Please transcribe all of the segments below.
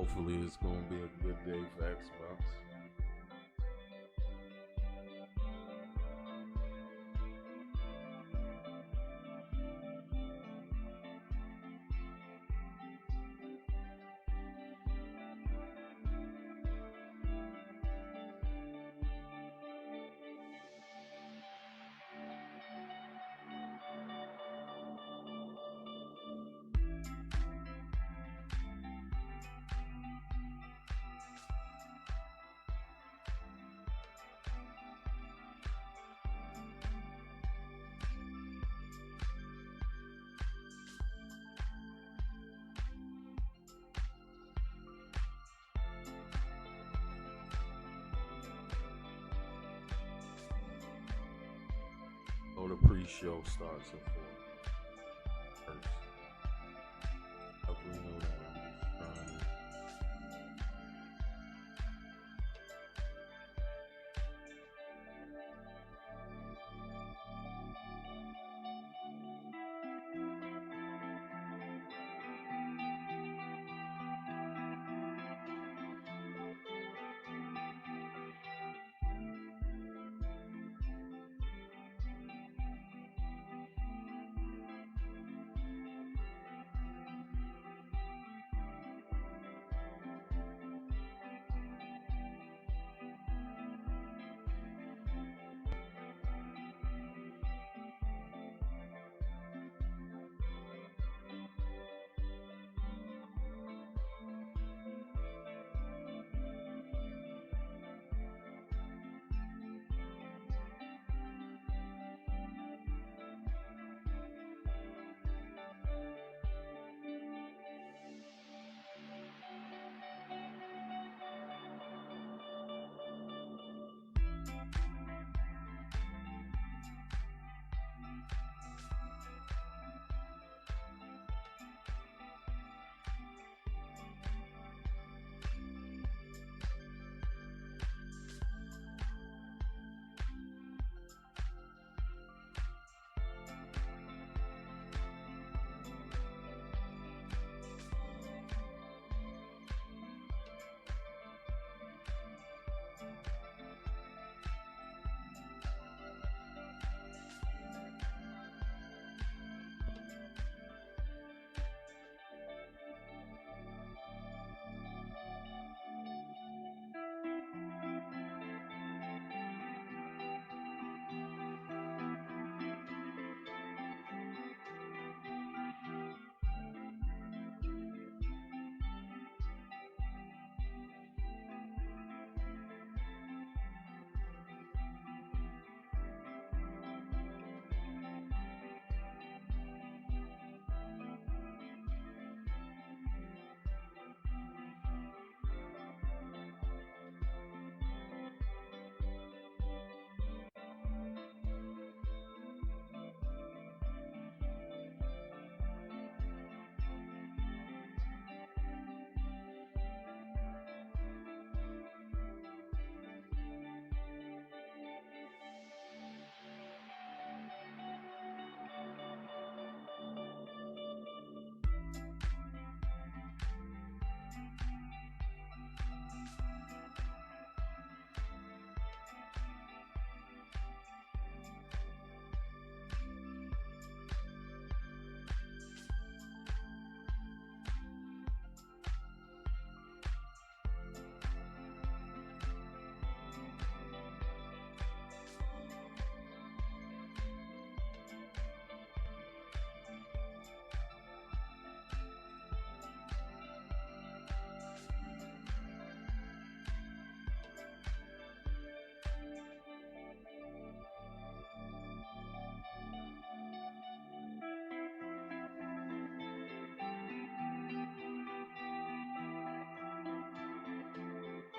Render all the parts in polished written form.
Hopefully, it's gonna be a good day for Xbox. Oh, the pre-show starts at 4 first. Hope we know that. I'm just trying to.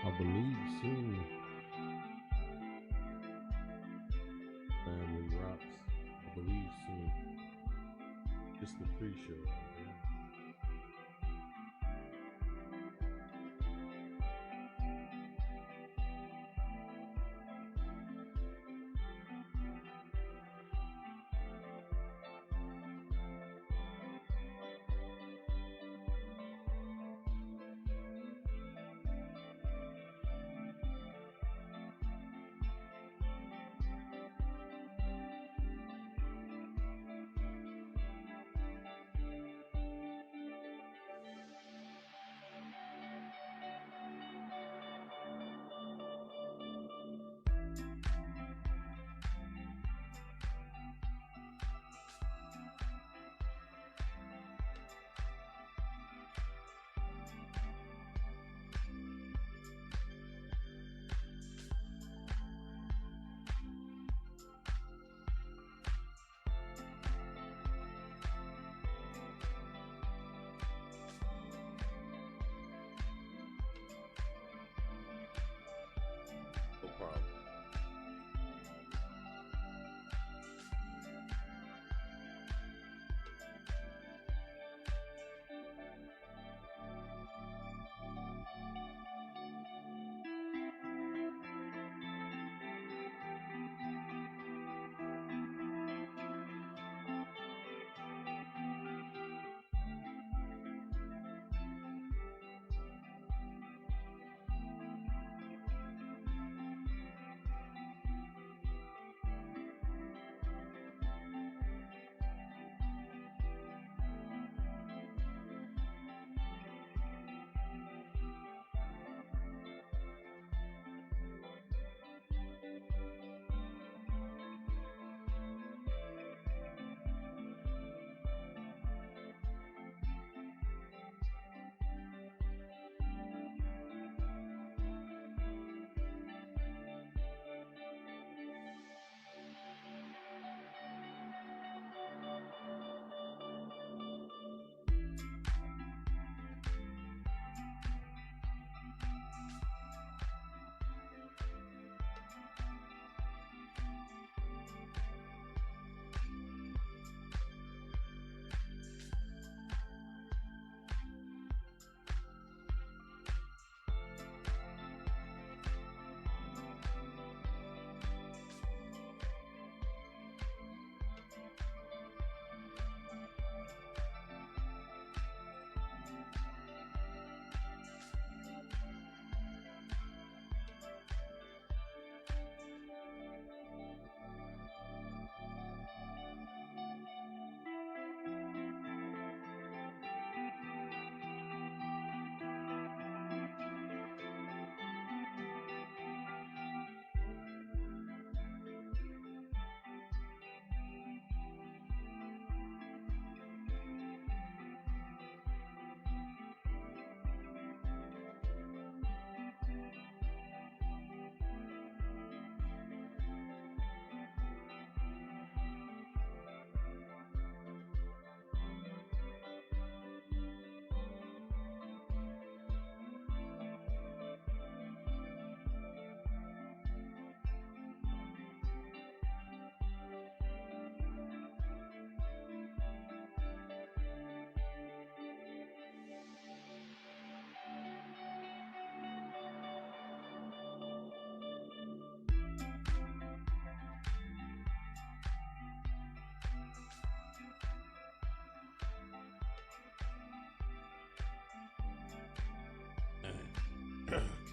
I believe soon. Family rocks. I believe soon. It's the pre-show. Yeah.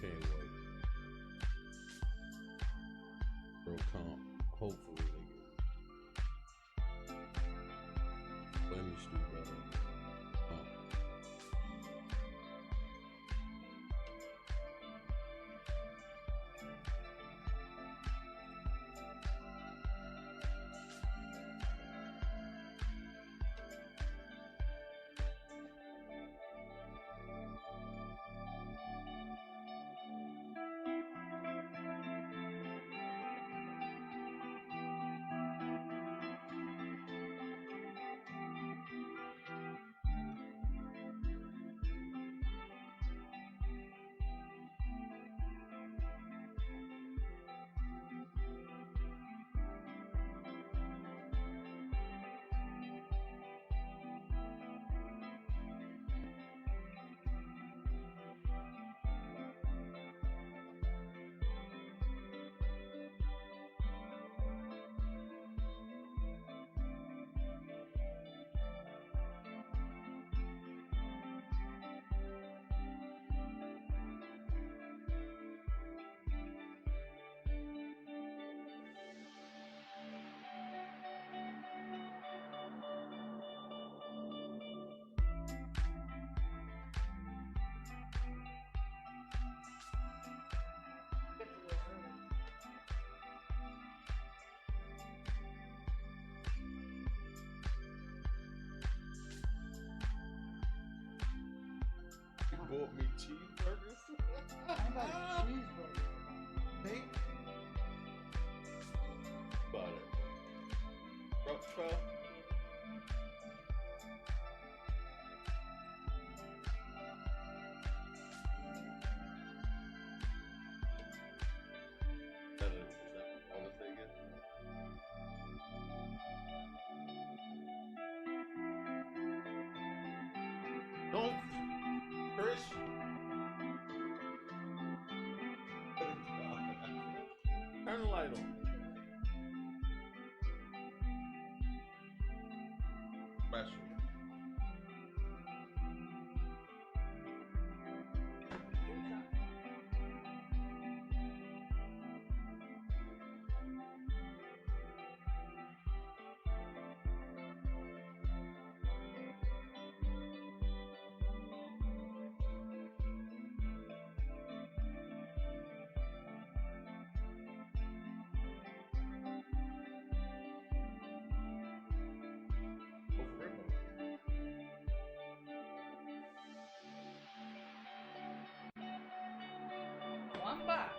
can't wait. Bro, comp. Hopefully they get. Flemings do better. Bought me cheeseburgers. I got a cheeseburger. Hey. Butter. Rough trout. Is that all the thing is? Don't, Chris. Turn the light on. Special. One box.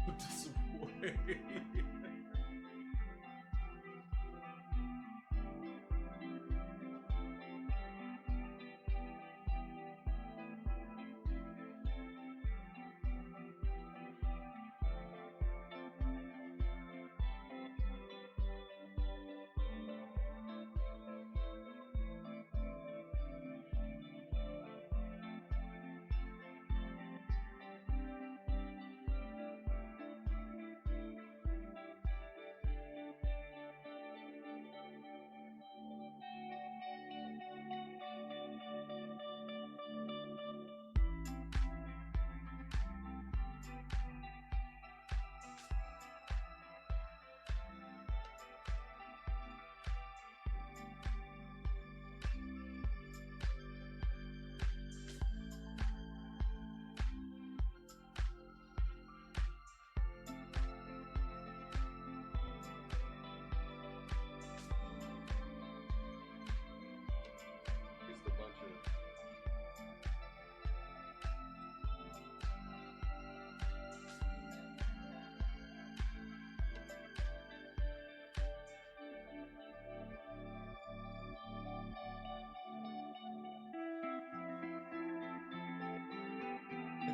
Put this away.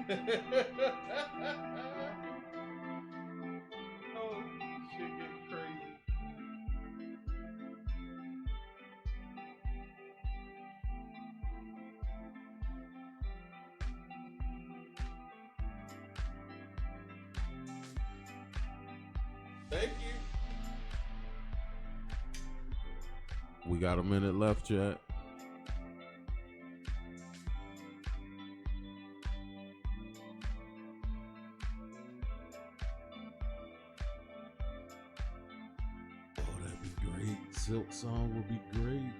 Oh, shit get crazy. Thank you. We got a minute left, chat. Oh, that'd be great. Silk song would be great.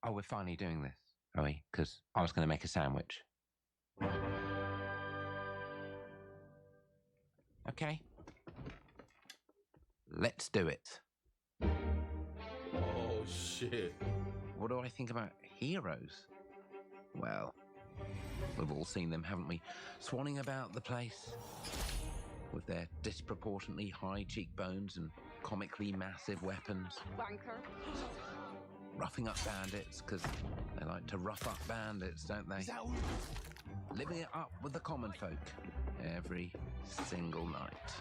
Oh, we're finally doing this, are we? Because I was going to make a sandwich. Okay. Let's do it. Oh, shit. What do I think about heroes? Well, we've all seen them, haven't we? Swanning about the place with their disproportionately high cheekbones and comically massive weapons. Wanker. Roughing up bandits, because they like to rough up bandits, don't they? Living it up with the common folk every single night.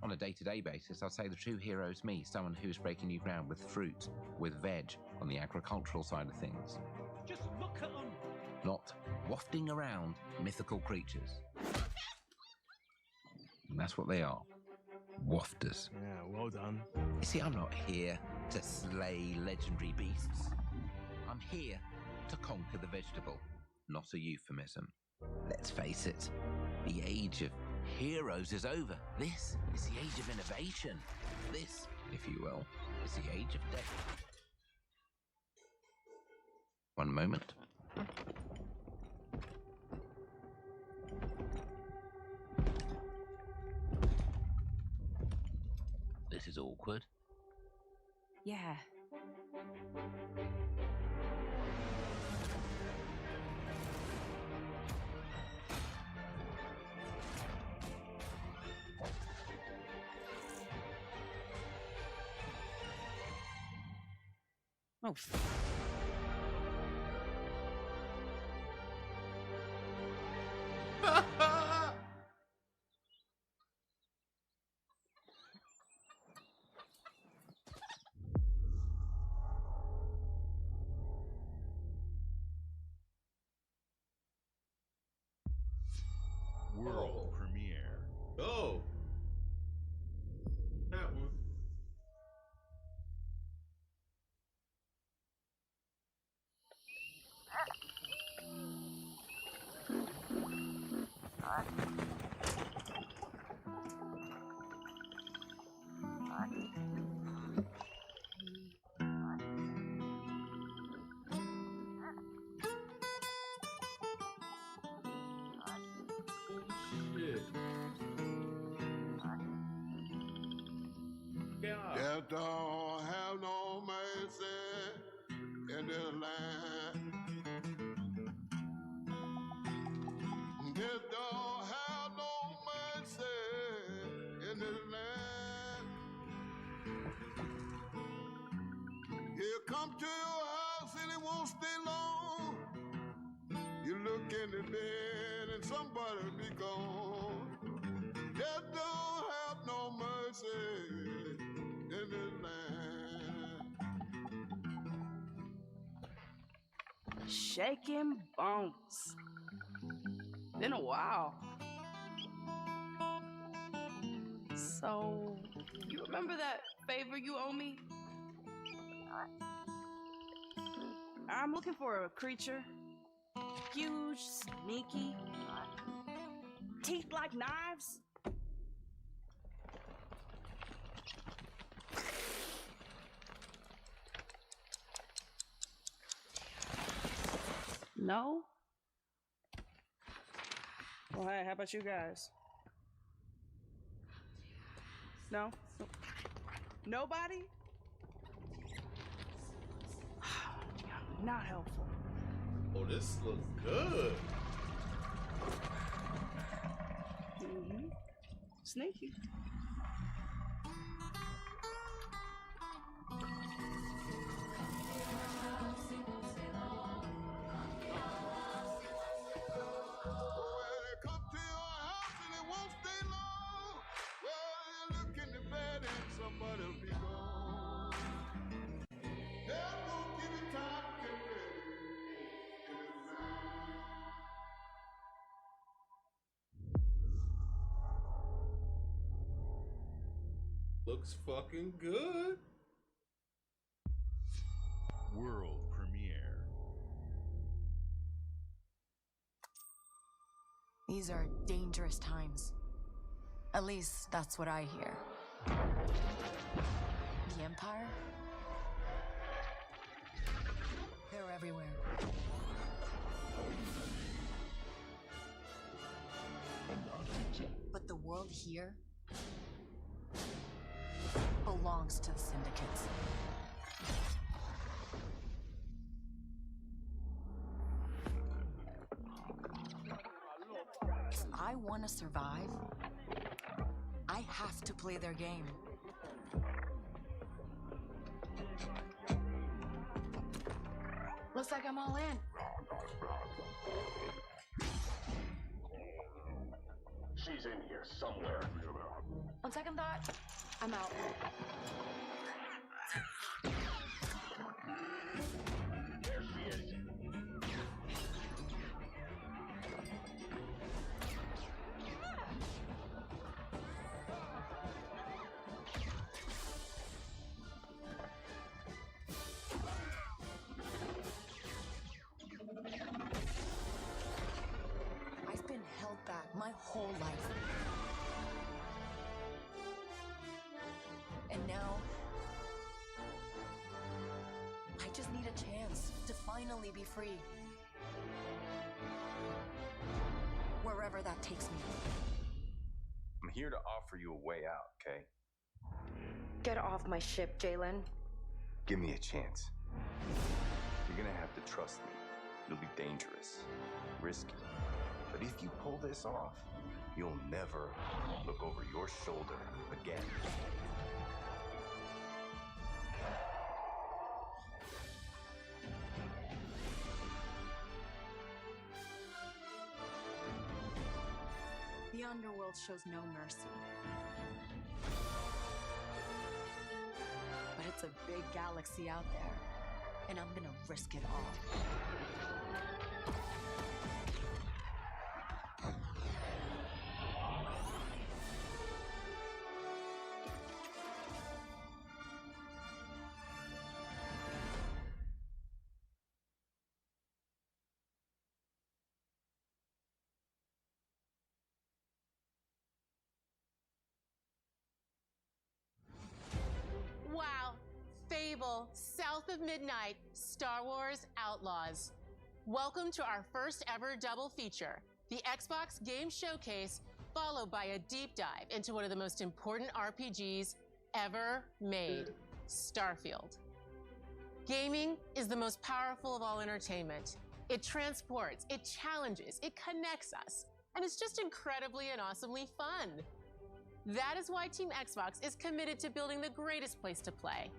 On a day-to-day basis, I'd say the true hero is me, someone who's breaking new ground with fruit, with veg, on the agricultural side of things. Just look at them. Not wafting around mythical creatures. And that's what they are. Wafters. Yeah, well done. You see, I'm not here to slay legendary beasts. I'm here to conquer the vegetable, not a euphemism. Let's face it, the age of heroes is over. This is the age of innovation. This, if you will, is the age of death. One moment. This is awkward. Yeah. Oh. World premiere. Oh. That one. Shit. God. Death don't have no mercy in this land. Death don't have no mercy in this land. He'll come to your house and it won't stay long. You look in the bed and somebody be gone. Death don't have no mercy in this land. Shaking bones. Been a while. So, you remember that favor you owe me? I'm looking for a creature. Huge, sneaky, teeth like knives. No? Well, hey, how about you guys? No? Nobody? Not helpful. Oh, this looks good. Mm-hmm. Sneaky. Well, they come to your house and it won't stay long. Well, you look in the bed and somebody'll be gone. They'll go give it time to get ready. Looks fucking good. World premiere. These are dangerous times. At least that's what I hear. The Empire? They're everywhere. But the world here belongs to the syndicates. If I want to survive, I have to play their game. Looks like I'm all in. She's in here somewhere. On second thought, I'm out. There she is. I've been held back my whole life. And now, I just need a chance to finally be free. Wherever that takes me. I'm here to offer you a way out, okay? Get off my ship, Jalen. Give me a chance. You're gonna have to trust me. It'll be dangerous, risky. But if you pull this off, you'll never look over your shoulder again. The underworld shows no mercy. But it's a big galaxy out there, and I'm gonna risk it all. Wow, Fable, South of Midnight, Star Wars Outlaws. Welcome to our first ever double feature, the Xbox Game Showcase, followed by a deep dive into one of the most important RPGs ever made, Starfield. Gaming is the most powerful of all entertainment. It transports, it challenges, it connects us, and it's just incredibly and awesomely fun. That is why Team Xbox is committed to building the greatest place to play,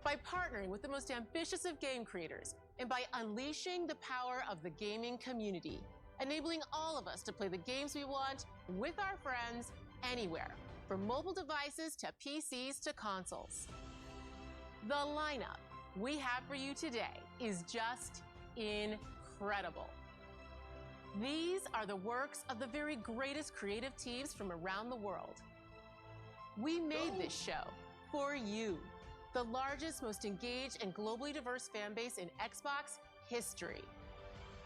by partnering with the most ambitious of game creators, and by unleashing the power of the gaming community, enabling all of us to play the games we want with our friends anywhere, from mobile devices to PCs to consoles. The lineup we have for you today is just incredible. These are the works of the very greatest creative teams from around the world. We made this show for you, the largest, most engaged, and globally diverse fan base in Xbox history.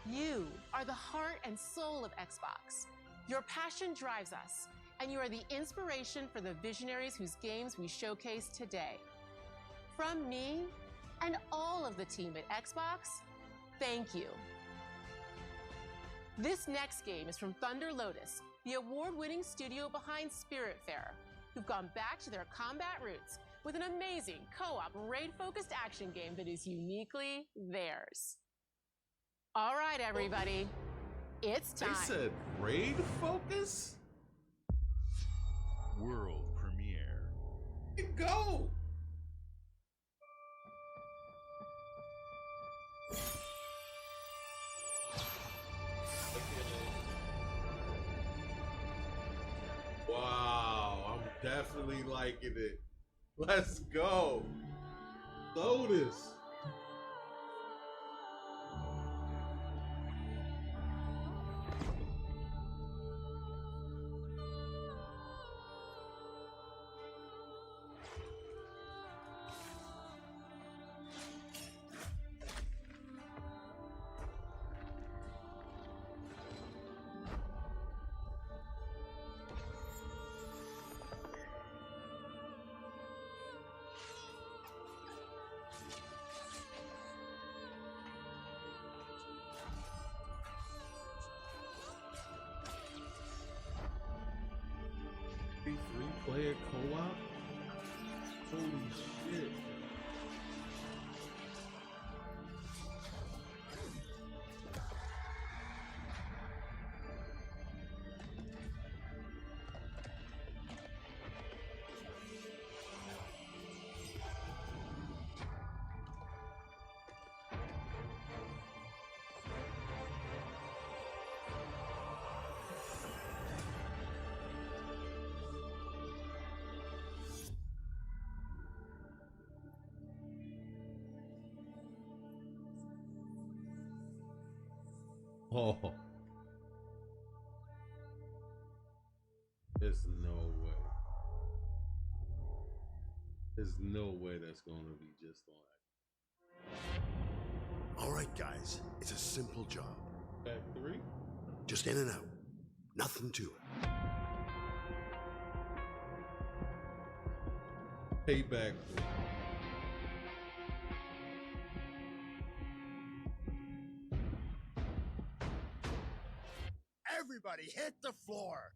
You are the heart and soul of Xbox. Your passion drives us, and you are the inspiration for the visionaries whose games we showcase today. From me and all of the team at Xbox, thank you. This next game is from Thunder Lotus, the award-winning studio behind Spiritfarer, who've gone back to their combat roots with an amazing co-op raid-focused action game that is uniquely theirs. All right, everybody, it's time. They said raid focus? World premiere. Go! Wow, I'm definitely liking it. Let's go. Lotus. Three-player co-op? Holy shit. Oh. There's no way. There's no way that's going to be just on. All right, guys. It's a simple job. Back 3? Just in and out. Nothing to it. Payback. Everybody hit the floor.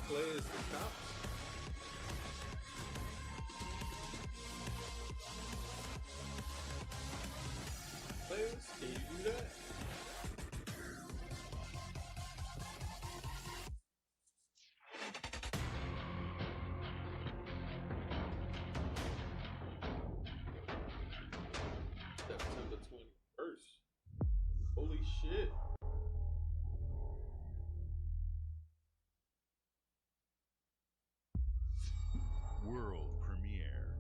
Players the cops. Players, can you do that? September 21st. Holy shit. World premiere.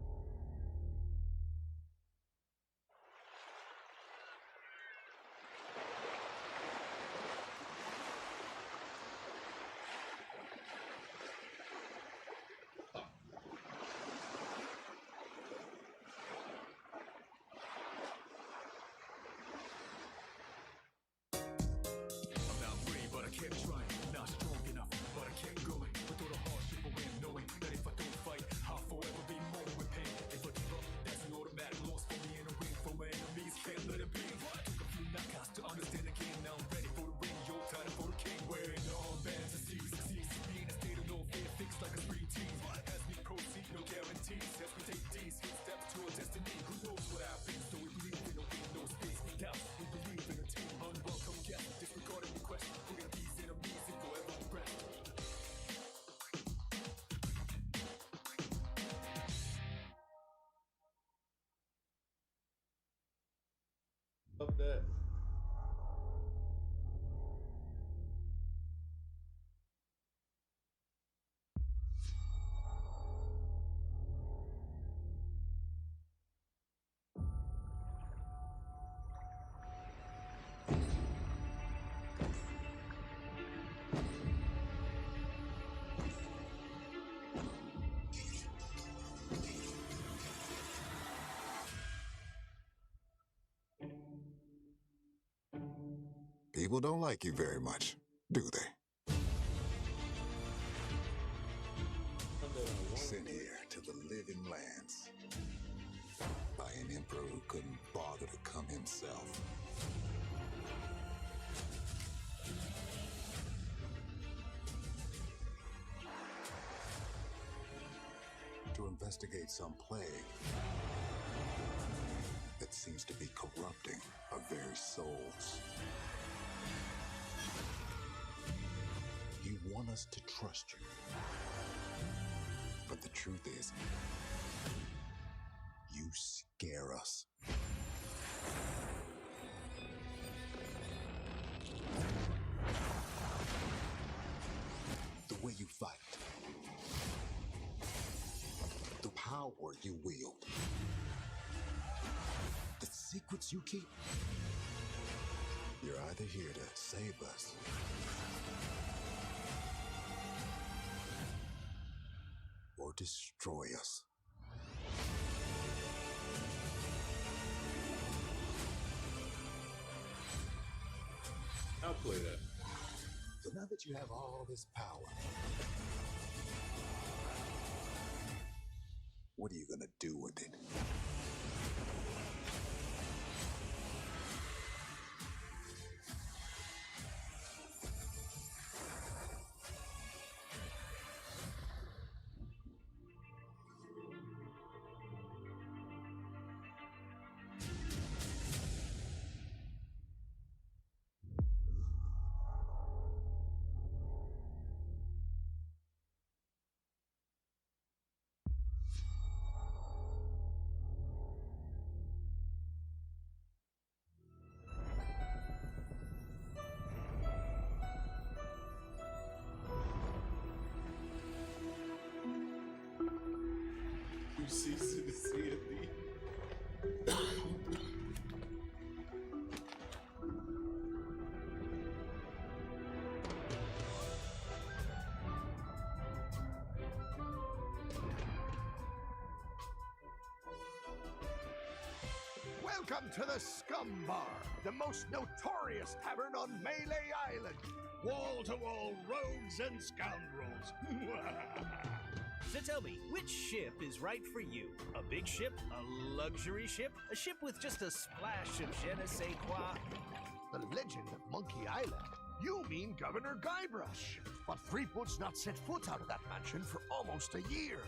Love that. People don't like you very much, do they? Sent here to the living lands by an emperor who couldn't bother to come himself. To investigate some plague that seems to be corrupting our very souls. You want us to trust you. But the truth is, you scare us. The way you fight. The power you wield. The secrets you keep. You're either here to save us or destroy us. I'll play that. So now that you have all this power, what are you gonna do with it? You cease to see it. Welcome to the Scum Bar, the most notorious tavern on Melee Island. Wall-to-wall rogues and scoundrels. So tell me, which ship is right for you? A big ship? A luxury ship? A ship with just a splash of je ne sais quoi? The legend of Monkey Island? You mean Governor Guybrush. But Threepwood's not set foot out of that mansion for almost a year.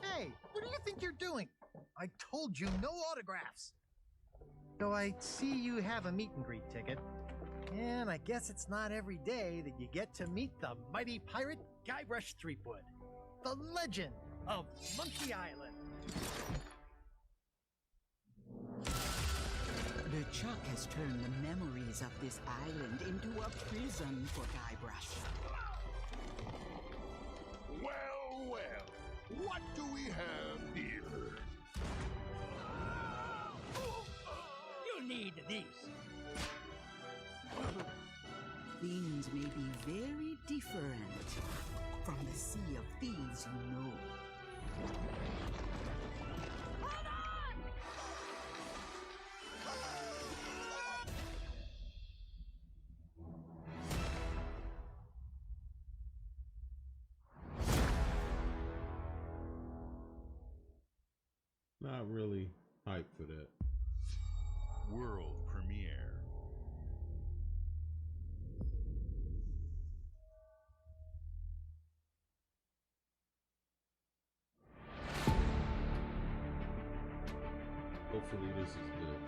Hey, what do you think you're doing? I told you no autographs. So I see you have a meet and greet ticket. And I guess it's not every day that you get to meet the mighty pirate Guybrush Threepwood, the legend of Monkey Island. The Chuck has turned the memories of this island into a prison for Guybrush. Well, well, what do we have here? You need these. Things may be very different from the Sea of Thieves you know. Not really hyped for that. World premiere. Hopefully this is good.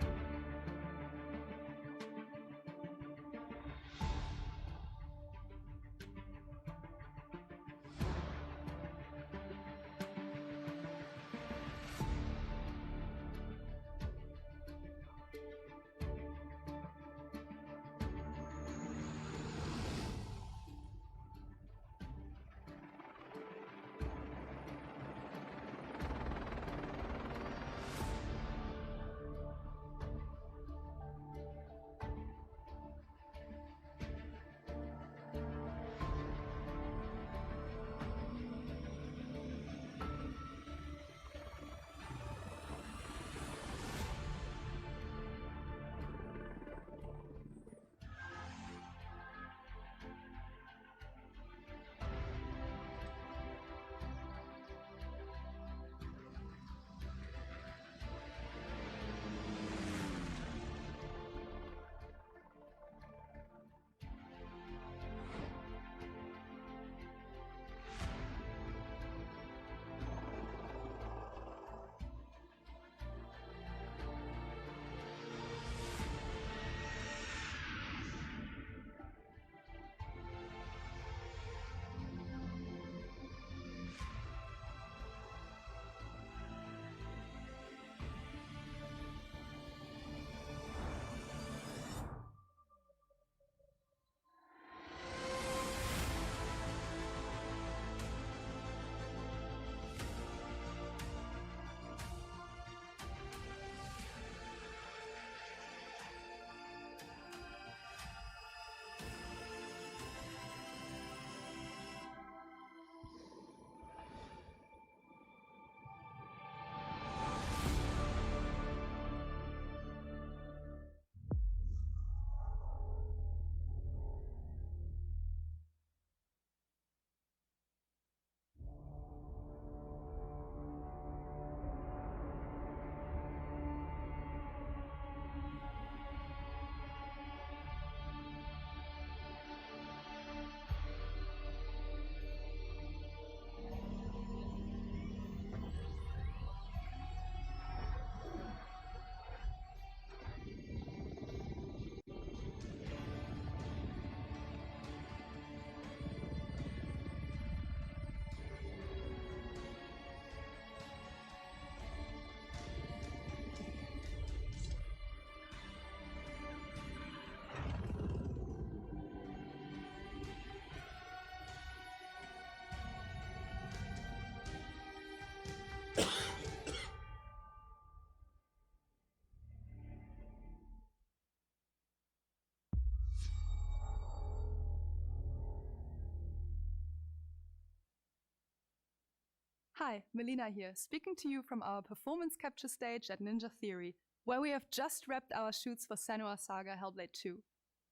Hi, Melina here, speaking to you from our performance capture stage at Ninja Theory, where we have just wrapped our shoots for Senua Saga Hellblade 2.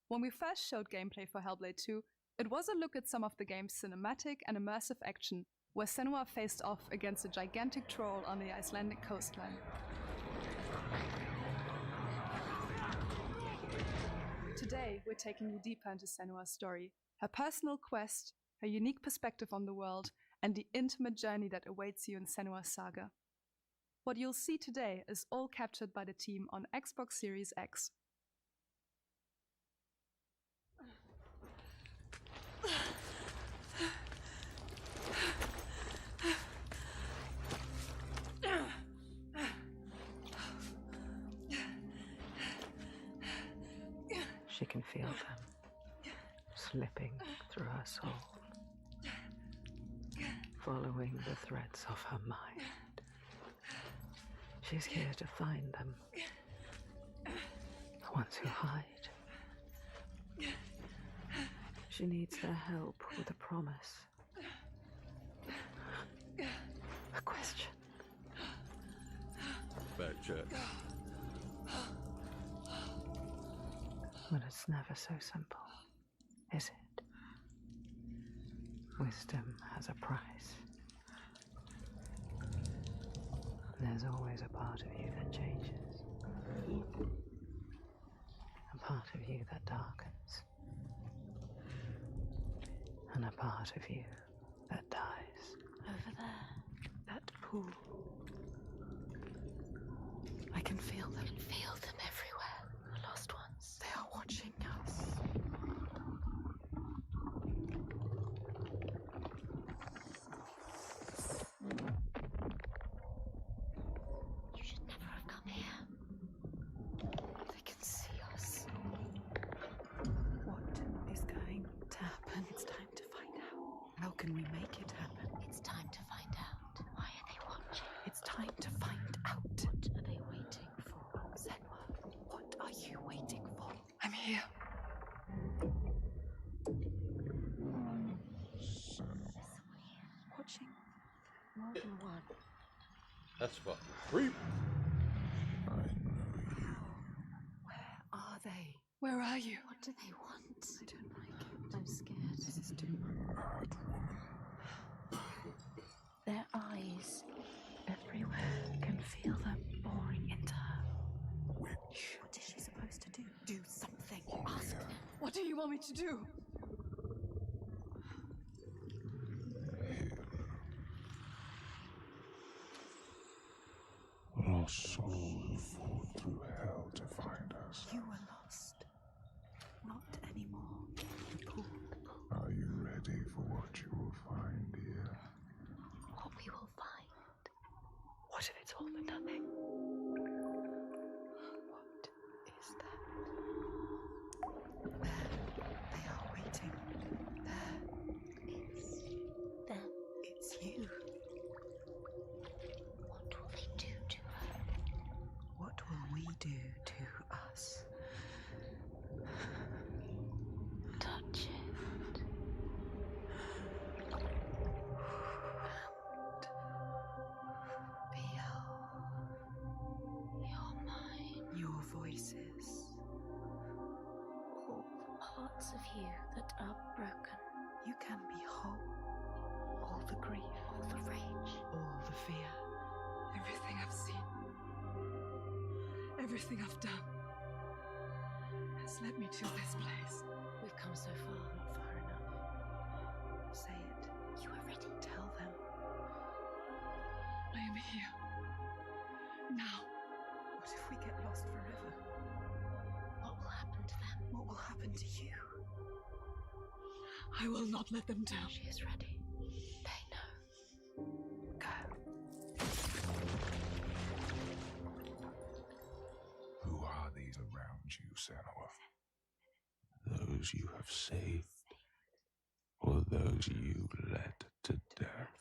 When we first showed gameplay for Hellblade 2, it was a look at some of the game's cinematic and immersive action, where Senua faced off against a gigantic troll on the Icelandic coastline. Today, we're taking you deeper into Senua's story, her personal quest, her unique perspective on the world, and the intimate journey that awaits you in Senua's Saga. What you'll see today is all captured by the team on Xbox Series X. She can feel them slipping through her soul, following the threads of her mind. She's here to find them, the ones who hide. She needs their help with a promise, a question. Fact check. But it's never so simple, is it? Wisdom has a price. There's always a part of you that changes. A part of you that darkens. And a part of you that dies. Over there, that pool. I can feel them. Feel them everywhere. The lost ones. They are watching us. You should never have come here. They can see us. What is going to happen? It's time to find out. How can we make it happen? It's time to find out. Why are they watching? It's time to find out. What are they waiting for? Senua, what are you waiting for? I'm here. Watching more than one. That's fucking creepy. Where are they? Where are you? What do they want? I don't like it. I'm scared. This is too much. Their eyes everywhere. Can feel them boring into her. What is she supposed to do? Do something. Ask them. What do you want me to do? Lost souls fought through hell to find us. You were lost. Not anymore. The pool. Are you ready for what you will find here? What we will find. What if it's all for nothing? What is that? There. They are waiting. There. It's them. It's you. What will they do to her? What will we do to us? Touch it. Feel your mind, your voices, all the parts of you that are broken. You can be whole. All the grief, all the rage, all the fear. Everything I've seen, everything I've done, has led me to this place. We've come so far, not far enough. Say it. You are ready. Tell them. I am here. Now. What if we get lost forever? What will happen to them? What will happen to you? I will not let them down. She is ready. They know. Go. Who are these around you, Senua? Those you have saved, or those you led to death?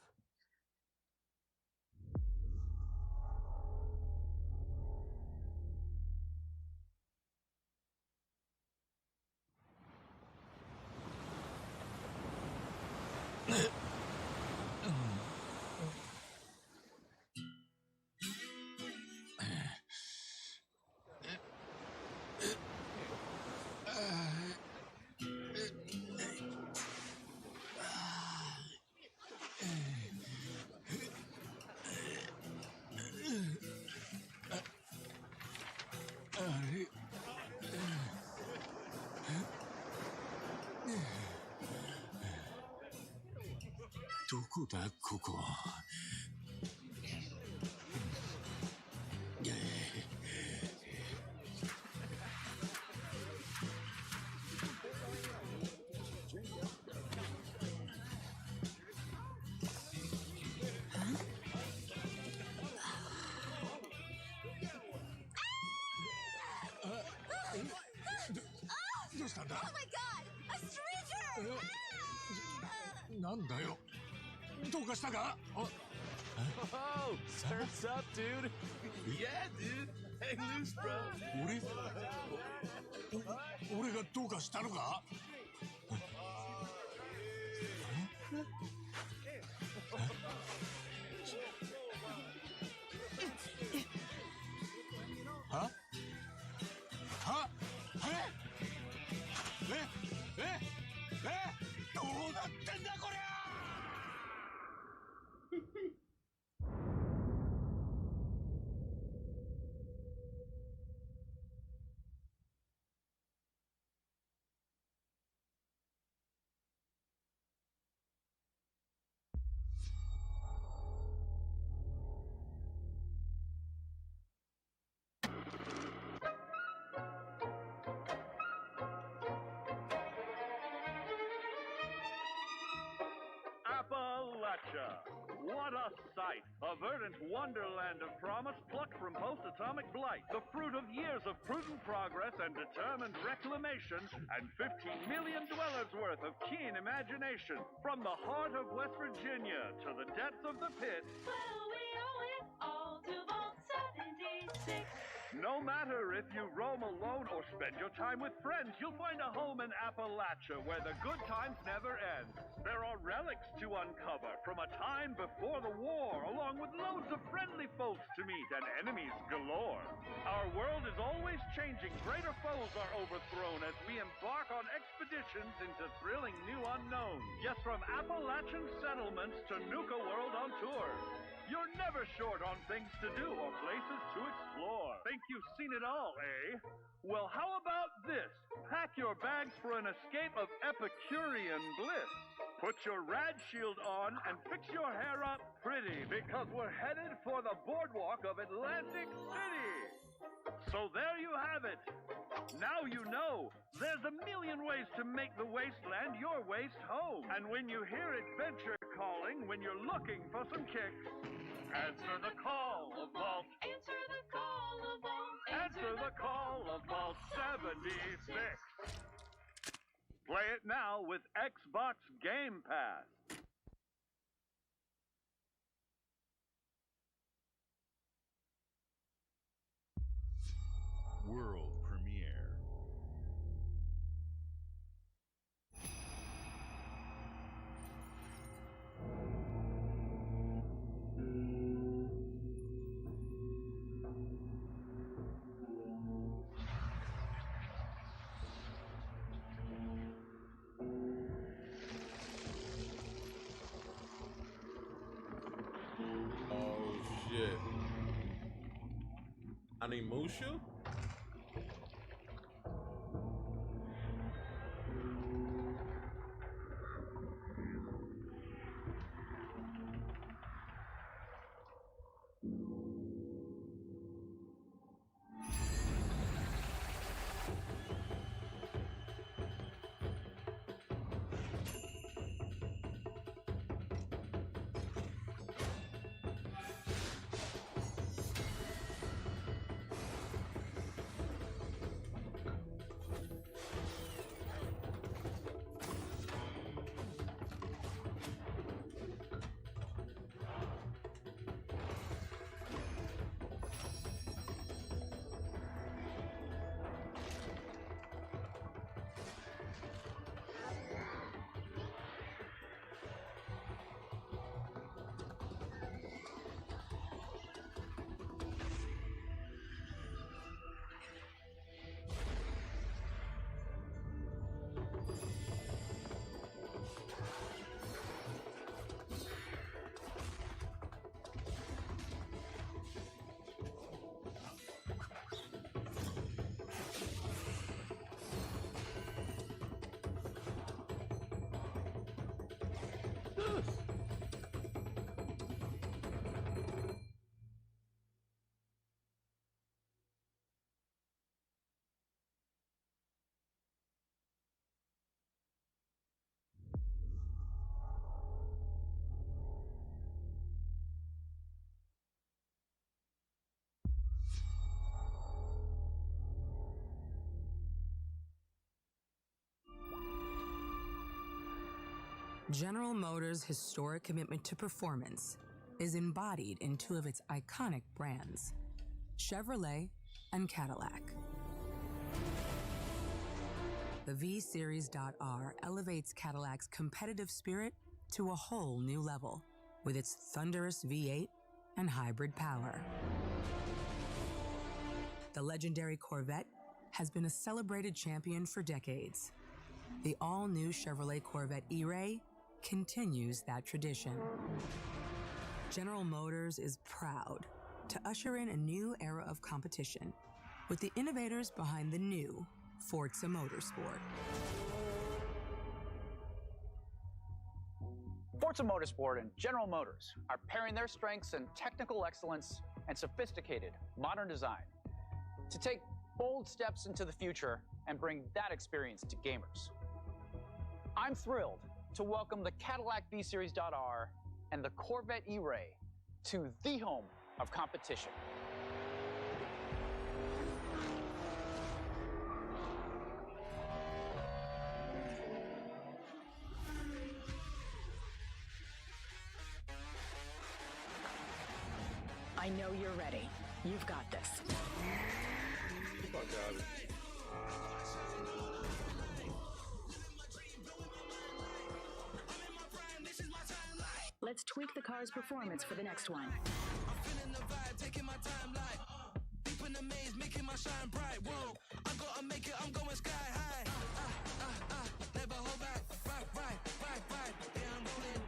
どこだここ。どうしたんだ？ Oh my god! A stranger! なんだよ。どうかしたか？ Oh, surf's up, dude. Yeah, dude. Hang loose, bro. 俺がどうかしたのか？は？は？どうなってんだこりゃ！ Appalachia! What a sight! A verdant wonderland of promise plucked from post-atomic blight. The fruit of years of prudent progress and determined reclamation, and 15 million dwellers worth of keen imagination. From the heart of West Virginia to the depths of the pit. Well, we owe it all to Vault 76. No matter if you roam alone or spend your time with friends, you'll find a home in Appalachia where the good times never end. There are relics to uncover from a time before the war, along with loads of friendly folks to meet and enemies galore. Our world is always changing. Greater foes are overthrown as we embark on expeditions into thrilling new unknowns. Yes, from Appalachian settlements to Nuka World on tour. You're never short on things to do or places to explore. Think you've seen it all, eh? Well, how about this? Pack your bags for an escape of Epicurean bliss. Put your rad shield on and fix your hair up pretty, because we're headed for the boardwalk of Atlantic City. So there you have it. Now you know. There's a million ways to make the wasteland your waste home. And when you hear adventure calling, when you're looking for some kicks, answer the call of Vault. Answer the call of Vault. Answer the call of Vault 76. Play it now with Xbox Game Pass. World premiere. Oh shit. Animusha? General Motors' historic commitment to performance is embodied in two of its iconic brands, Chevrolet and Cadillac. The V-Series.R elevates Cadillac's competitive spirit to a whole new level with its thunderous V8 and hybrid power. The legendary Corvette has been a celebrated champion for decades. The all-new Chevrolet Corvette E-Ray continues that tradition. General Motors is proud to usher in a new era of competition with the innovators behind the new Forza Motorsport. Forza Motorsport and General Motors are pairing their strengths in technical excellence and sophisticated modern design to take bold steps into the future and bring that experience to gamers. I'm thrilled to welcome the Cadillac V-Series.R and the Corvette E-Ray to the home of competition. I know you're ready. You've got this. Fuck out of it. Let's tweak the car's performance for the next one. I'm feeling the vibe, taking my time like deep in the maze, making my shine bright. Whoa, I gotta make it, I'm going sky high. Never hold back, right. Yeah, I'm rolling.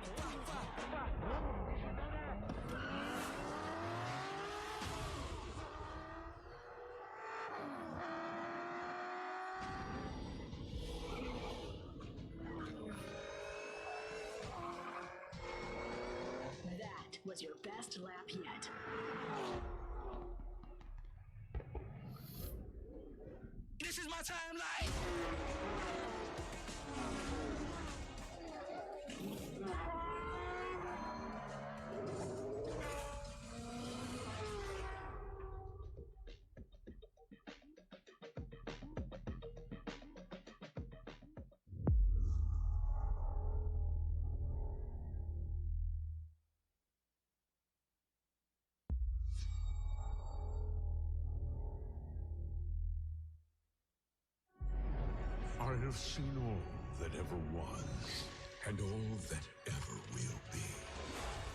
That was your best lap yet. This is my time, like. I have seen all that ever was, and all that ever will be.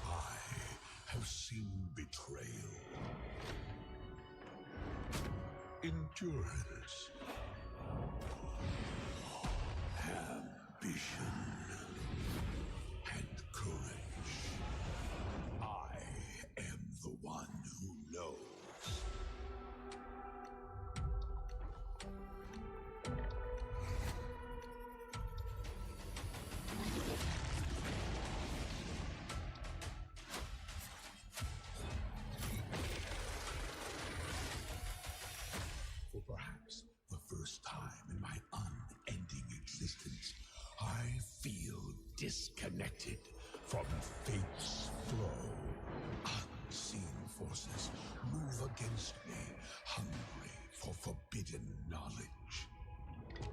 I have seen betrayal, endurance, ambition, and courage. I am the one who knows. For perhaps the first time in my unending existence, I feel disconnected from fate's flow. Unseen forces move against me, hungry for forbidden knowledge.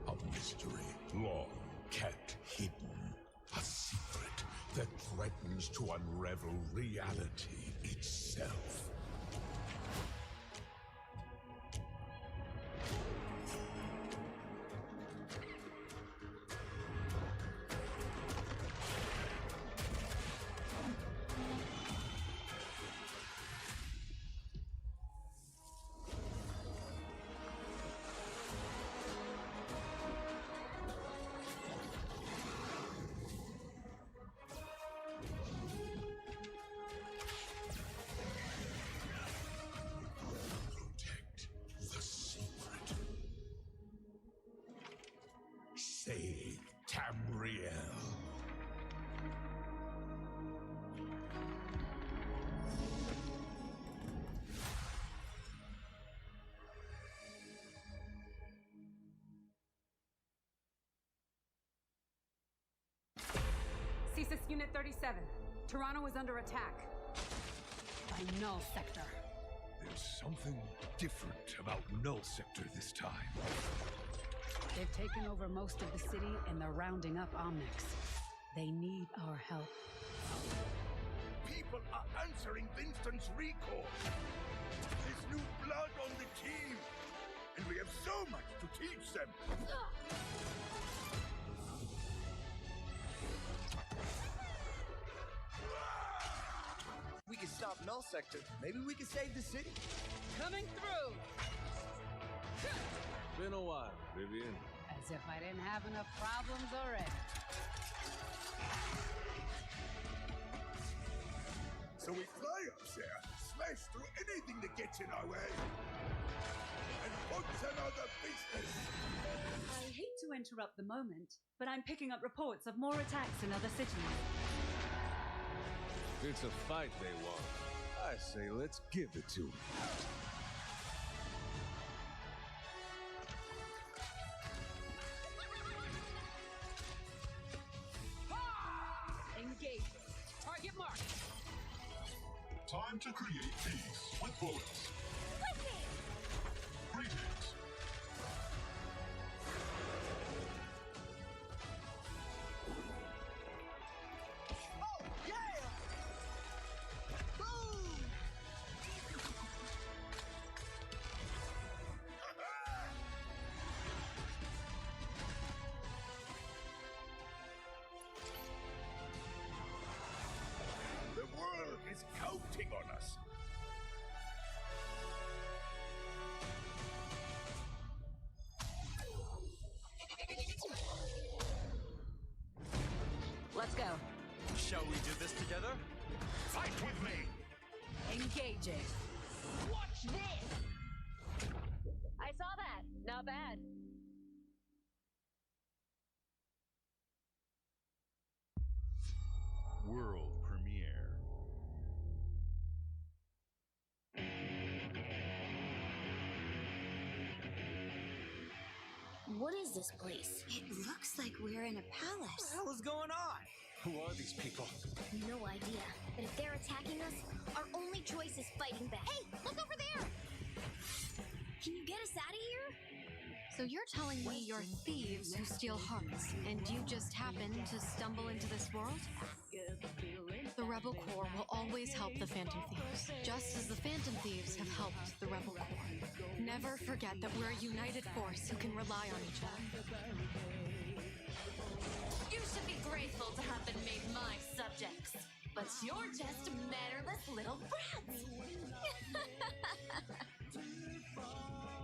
A mystery long kept hidden. A secret that threatens to unravel reality itself. Save Tamriel. CSIS Unit 37. Toronto is under attack. By Null Sector. There's something different about Null Sector this time. They've taken over most of the city and they're rounding up Omnics. They need our help. People are answering Winston's recall. There's new blood on the team, and we have so much to teach them. We can stop Null Sector. Maybe we can save the city. Coming through! Been a while, Vivian. As if I didn't have enough problems already. So we fly up there, smash through anything that gets in our way, and what's another business? I hate to interrupt the moment, but I'm picking up reports of more attacks in other cities. It's a fight they want. I say let's give it to them. Engage. Target marked. Time to create peace with bullets. Greetings. Oh, yeah! Boom! The world is counting on us. Let's go. Shall we do this together? Fight with me! Engaging. Watch this! I saw that. Not bad. World premiere. What is this place? It looks like we're in a palace. What the hell is going on? Who are these people? No idea. But if they're attacking us, our only choice is fighting back. Hey, look over there! Can you get us out of here? So you're telling me you're thieves who steal hearts, and you just happened to stumble into this world? The Rebel Corps will always help the Phantom Thieves, just as the Phantom Thieves have helped the Rebel Corps. Never forget that we're a united force who can rely on each other. You should be grateful to have been made my subjects. But you're just mannerless little brats.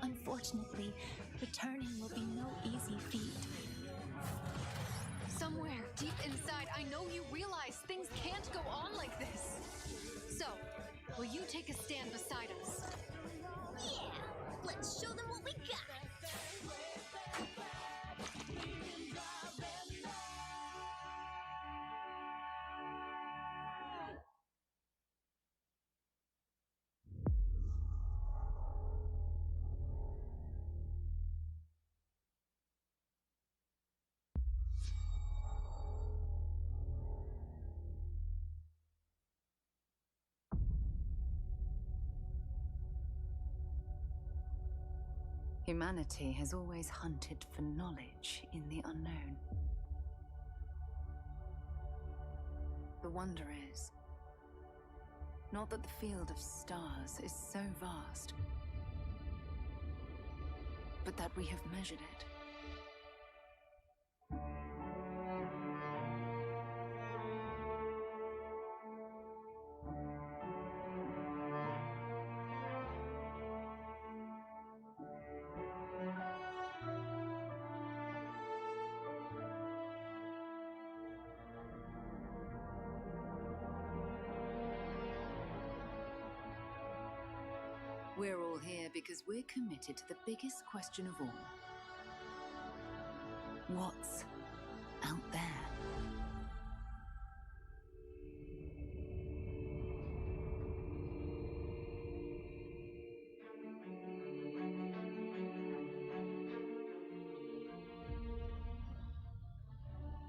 Unfortunately, returning will be no easy feat. Somewhere deep inside, I know you realize things can't go on like this. So, will you take a stand beside us? Yeah! Let's show them what we got! Humanity has always hunted for knowledge in the unknown. The wonder is, not that the field of stars is so vast, but that we have measured it. We're all here because we're committed to the biggest question of all. What's out there?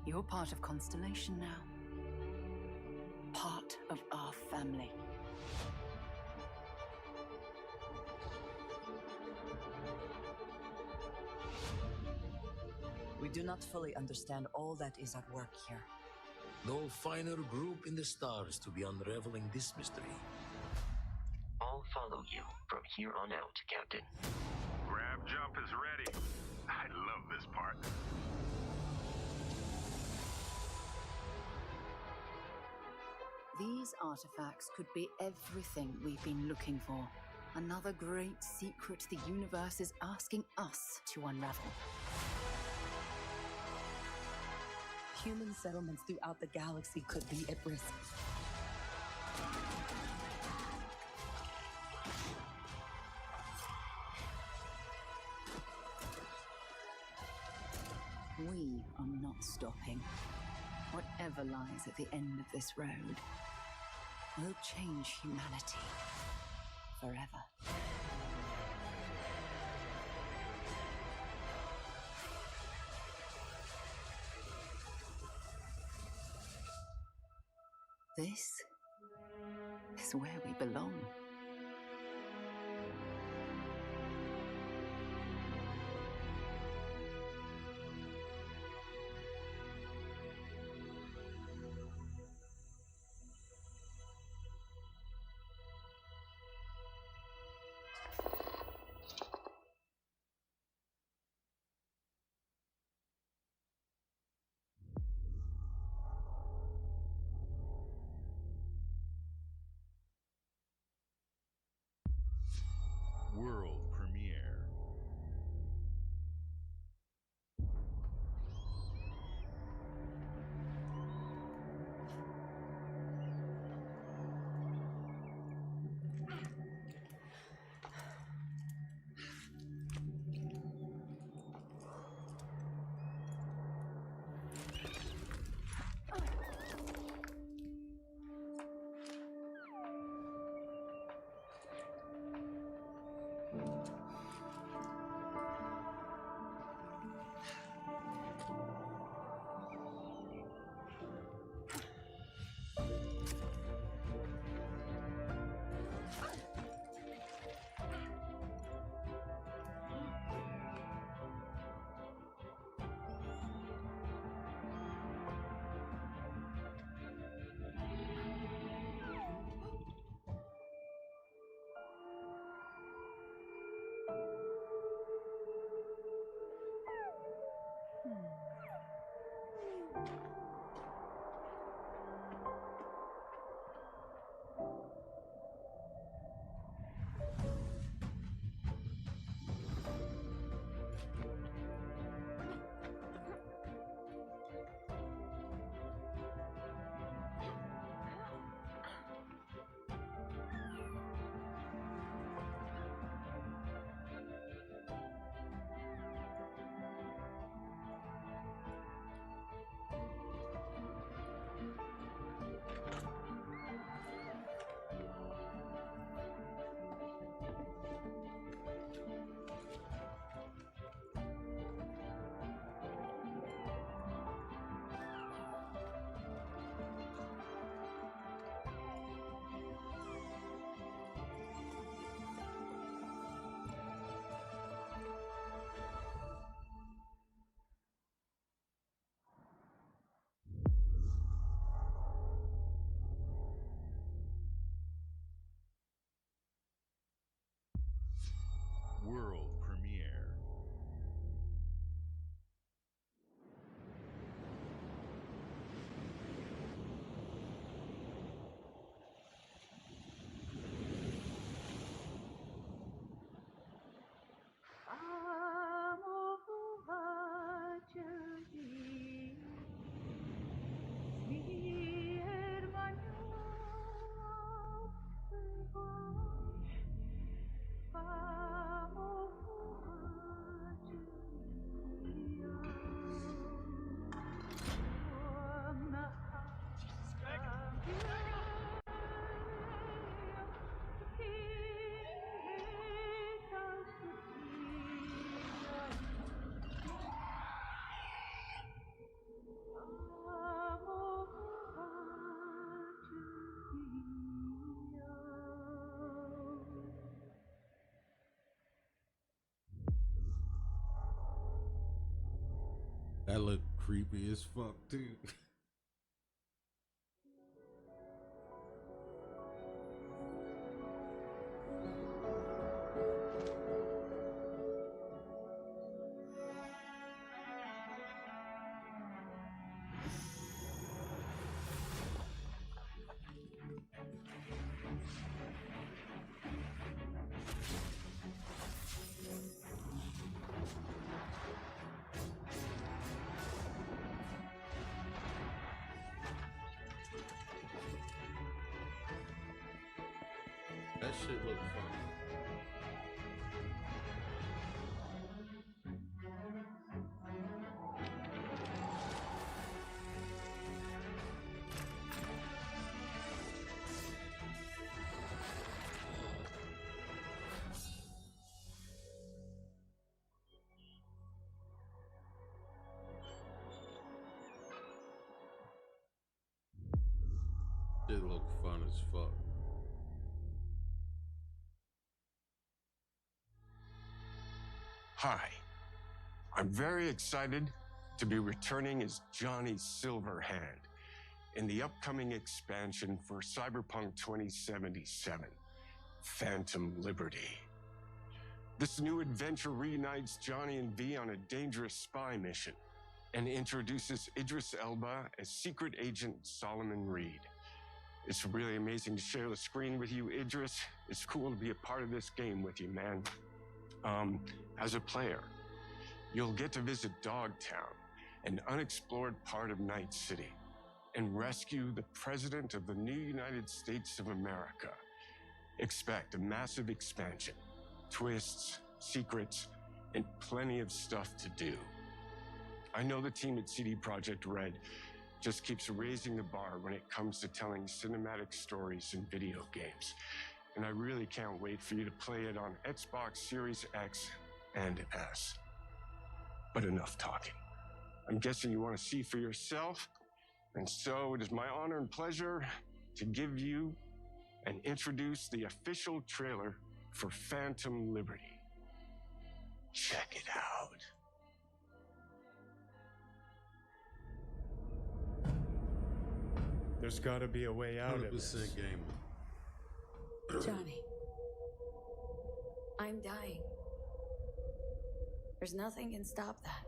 You're part of Constellation now. Part of our family. We do not fully understand all that is at work here. No finer group in the stars to be unraveling this mystery. I'll follow you from here on out, Captain. Grab jump is ready. I love this part. These artifacts could be everything we've been looking for. Another great secret the universe is asking us to unravel. Human settlements throughout the galaxy could be at risk. We are not stopping. Whatever lies at the end of this road will change humanity forever. This is where we belong. World premiere. World premiere. That looked creepy as fuck too. shit look funny. It look fun as fuck. Hi. I'm very excited to be returning as Johnny Silverhand in the upcoming expansion for Cyberpunk 2077, Phantom Liberty. This new adventure reunites Johnny and V on a dangerous spy mission and introduces Idris Elba as Secret Agent Solomon Reed. It's really amazing to share the screen with you, Idris. It's cool to be a part of this game with you, man. As a player, you'll get to visit Dogtown, an unexplored part of Night City, and rescue the President of the new United States of America. Expect a massive expansion, twists, secrets, and plenty of stuff to do. I know the team at CD Projekt Red just keeps raising the bar when it comes to telling cinematic stories in video games. And I really can't wait for you to play it on Xbox Series X and S. But enough talking. I'm guessing you want to see for yourself, and so it is my honor and pleasure to give you and introduce the official trailer for Phantom Liberty. Check it out. There's gotta be a way out of 100% this. gamer. Johnny. I'm dying. There's nothing can stop that.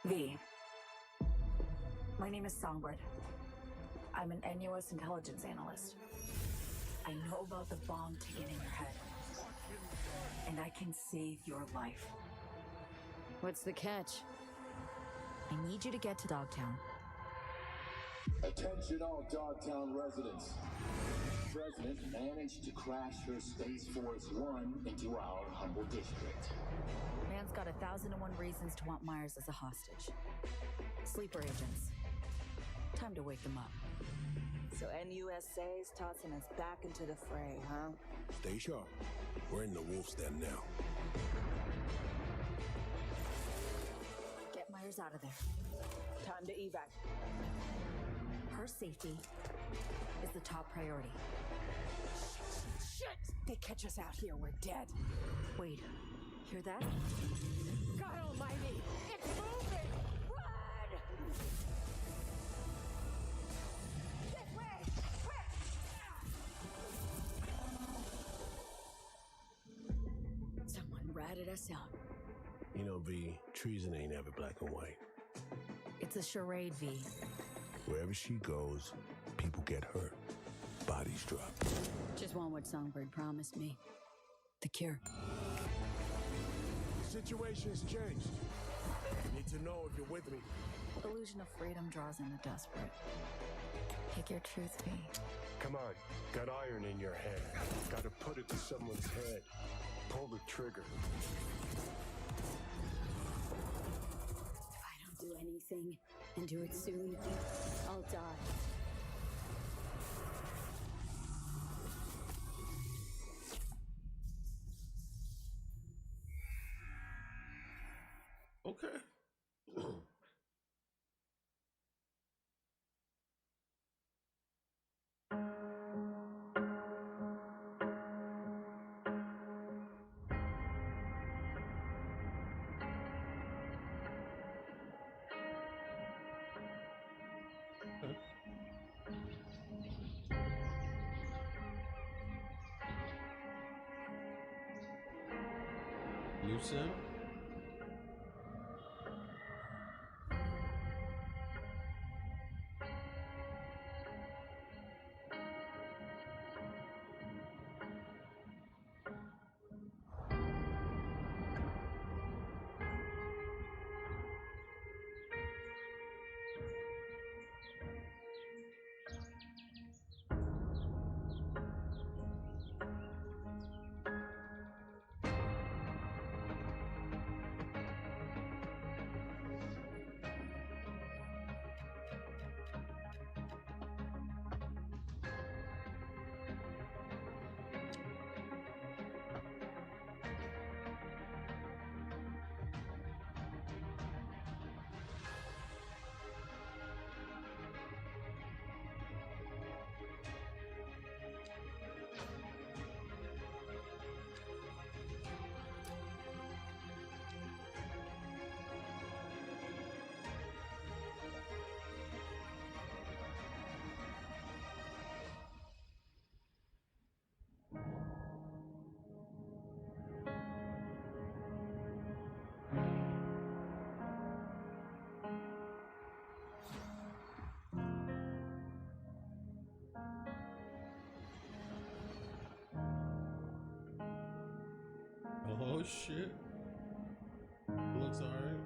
V. My name is Songbird. I'm an NUS intelligence analyst. I know about the bomb ticket in your head. And I can save your life. What's the catch? I need you to get to Dogtown. Attention all Dogtown residents. The President managed to crash her Space Force One into our humble district. Man's got 1,001 reasons to want Myers as a hostage. Sleeper agents. Time to wake them up. So NUSA's tossing us back into the fray, huh? Stay sharp. We're in the wolf's den now. Get Myers out of there. Time to evac. Her safety is the top priority. Shit! They catch us out here, we're dead. Wait, hear that? God almighty! It's moving! Run! This way! Quick! Someone ratted us out. You know, V, treason ain't ever black and white. It's a charade, V. Wherever she goes, people get hurt. Bodies drop. Just want what Songbird promised me. The cure. The situation's changed. I need to know if you're with me. Illusion of freedom draws in the desperate. Pick your truth, V. Come on. Got iron in your hand. Gotta put it to someone's head. Pull the trigger. If I don't do anything, and do it soon, I'll die. Okay. New sim? Oh shit. Looks alright.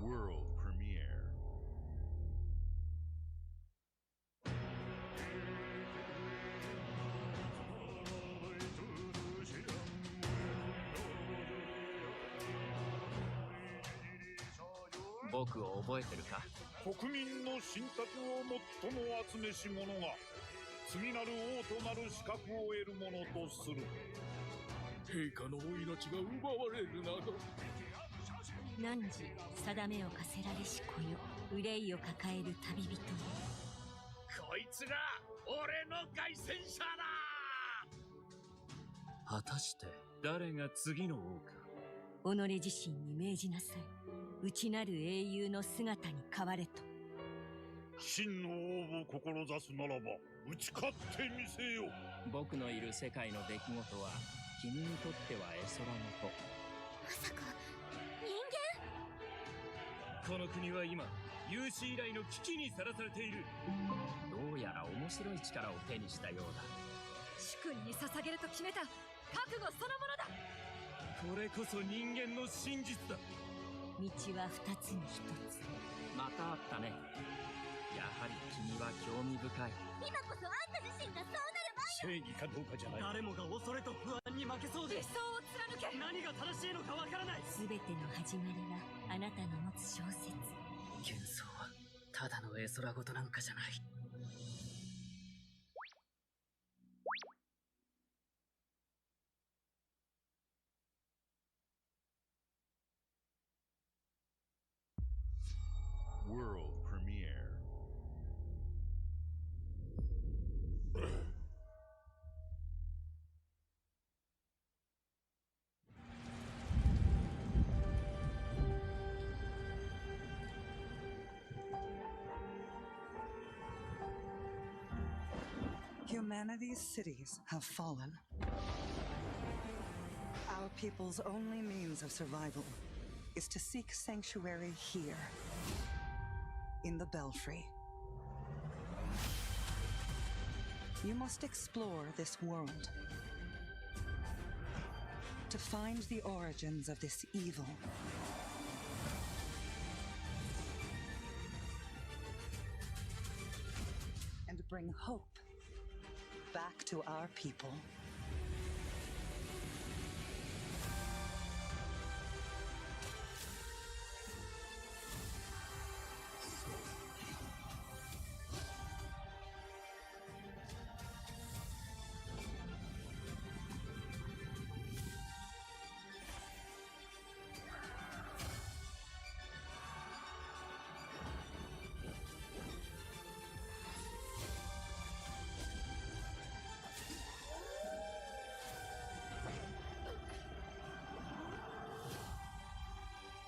World premiere. People 国民の信託を最も集めし者が次なる王となる資格を得るものとする。陛下のお命が奪われるなど。汝定めを課せられし子よ、憂いを抱える旅人よ。こいつが俺の凱旋者だ。果たして誰が次の王か。己自身に命じなさい。内なる英雄の姿に変われと。真の王を志すならば打ち勝ってみせよ。僕のいる世界の出来事は君にとっては絵空の子。まさか人この国は今有史以来の危機にさらされている。どうやら面白い力を手にしたようだ。主君に捧げると決めた覚悟そのものだ。これこそ人間の真実だ。間は二つに一つ。またあったね。やはり君は興味深い。今こそあんた自身がそうなる前よ。正義かどうかじゃない。誰もが恐れと不安に負けそうで理想を貫け。何が正しいのかわからない。全ての始まりはあなたの持つ小説。幻想はただの絵空事なんかじゃない。World premiere. Humanity's cities have fallen. Our people's only means of survival is to seek sanctuary here, in the Belfry. You must explore this world to find the origins of this evil. And bring hope back to our people.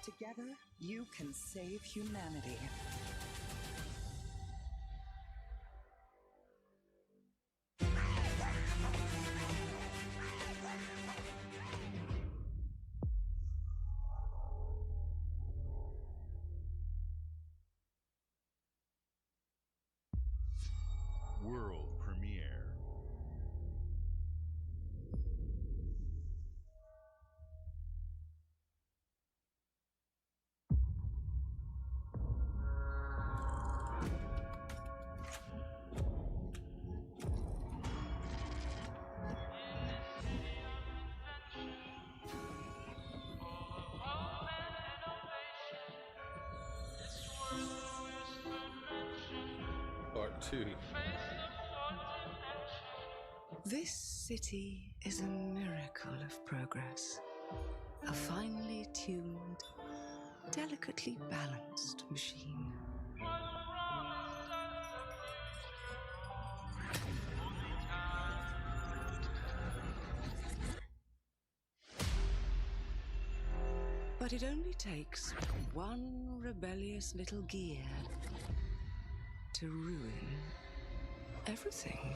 Together, you can save humanity. World premiere. Part 2. This city is a miracle of progress. A finely tuned, delicately balanced machine. But it only takes one rebellious little gear to ruin everything.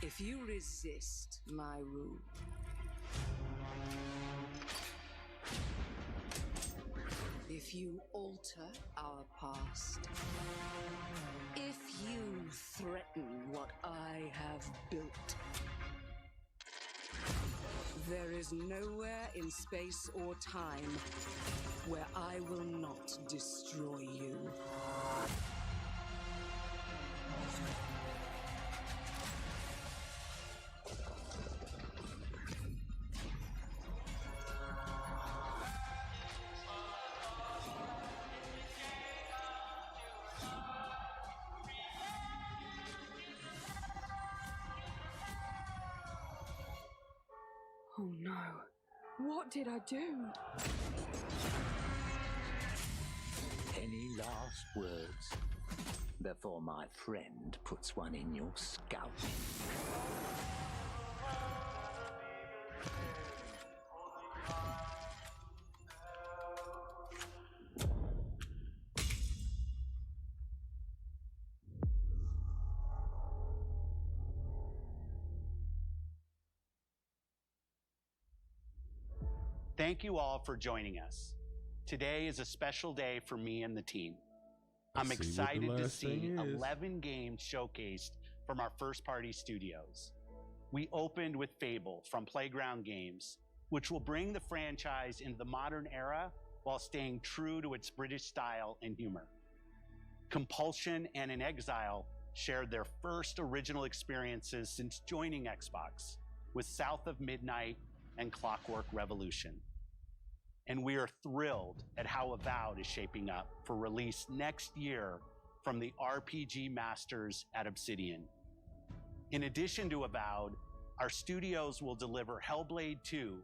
If you resist my rule, if you alter our past, if you threaten what I have built, there is nowhere in space or time where I will not destroy you. Oh no. What did I do? Any last words before my friend puts one in your scalp? Thank you all for joining us. Today is a special day for me and the team. I'm excited to see 11 games showcased from our first-party studios. We opened with Fable from Playground Games, which will bring the franchise into the modern era while staying true to its British style and humor. Compulsion and In Exile shared their first original experiences since joining Xbox with South of Midnight and Clockwork Revolution. And we are thrilled at how Avowed is shaping up for release next year from the RPG masters at Obsidian. In addition to Avowed, our studios will deliver Hellblade 2,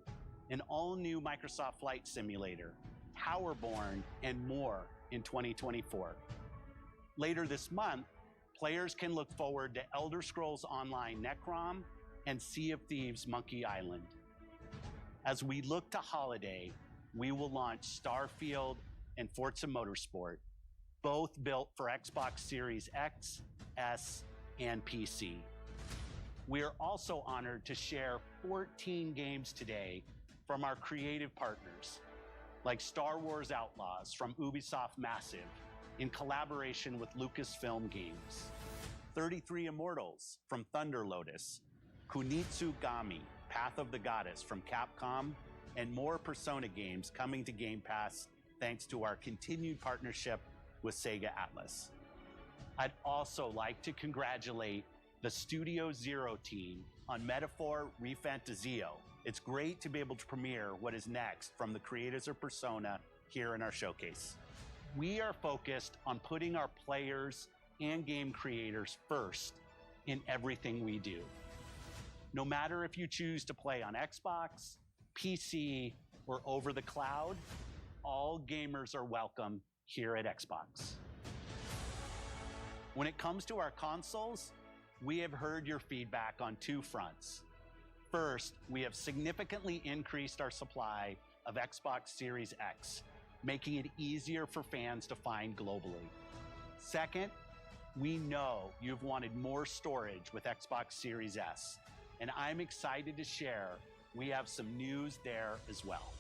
an all-new Microsoft Flight Simulator, Powerborn, and more in 2024. Later this month, players can look forward to Elder Scrolls Online Necrom and Sea of Thieves Monkey Island. As we look to holiday, we will launch Starfield and Forza Motorsport, both built for Xbox Series X, S, and PC. We are also honored to share 14 games today from our creative partners, like Star Wars Outlaws from Ubisoft Massive in collaboration with Lucasfilm Games, 33 Immortals from Thunder Lotus, Kunitsu Gami, Path of the Goddess from Capcom, and more Persona games coming to Game Pass thanks to our continued partnership with Sega Atlas. I'd also like to congratulate the Studio Zero team on Metaphor ReFantazio. It's great to be able to premiere what is next from the creators of Persona here in our showcase. We are focused on putting our players and game creators first in everything we do. No matter if you choose to play on Xbox, PC, or over the cloud, all gamers are welcome here at Xbox. When it comes to our consoles, we have heard your feedback on two fronts. First, we have significantly increased our supply of Xbox Series X, making it easier for fans to find globally. Second, we know you've wanted more storage with Xbox Series S, and I'm excited to share we have some news there as well.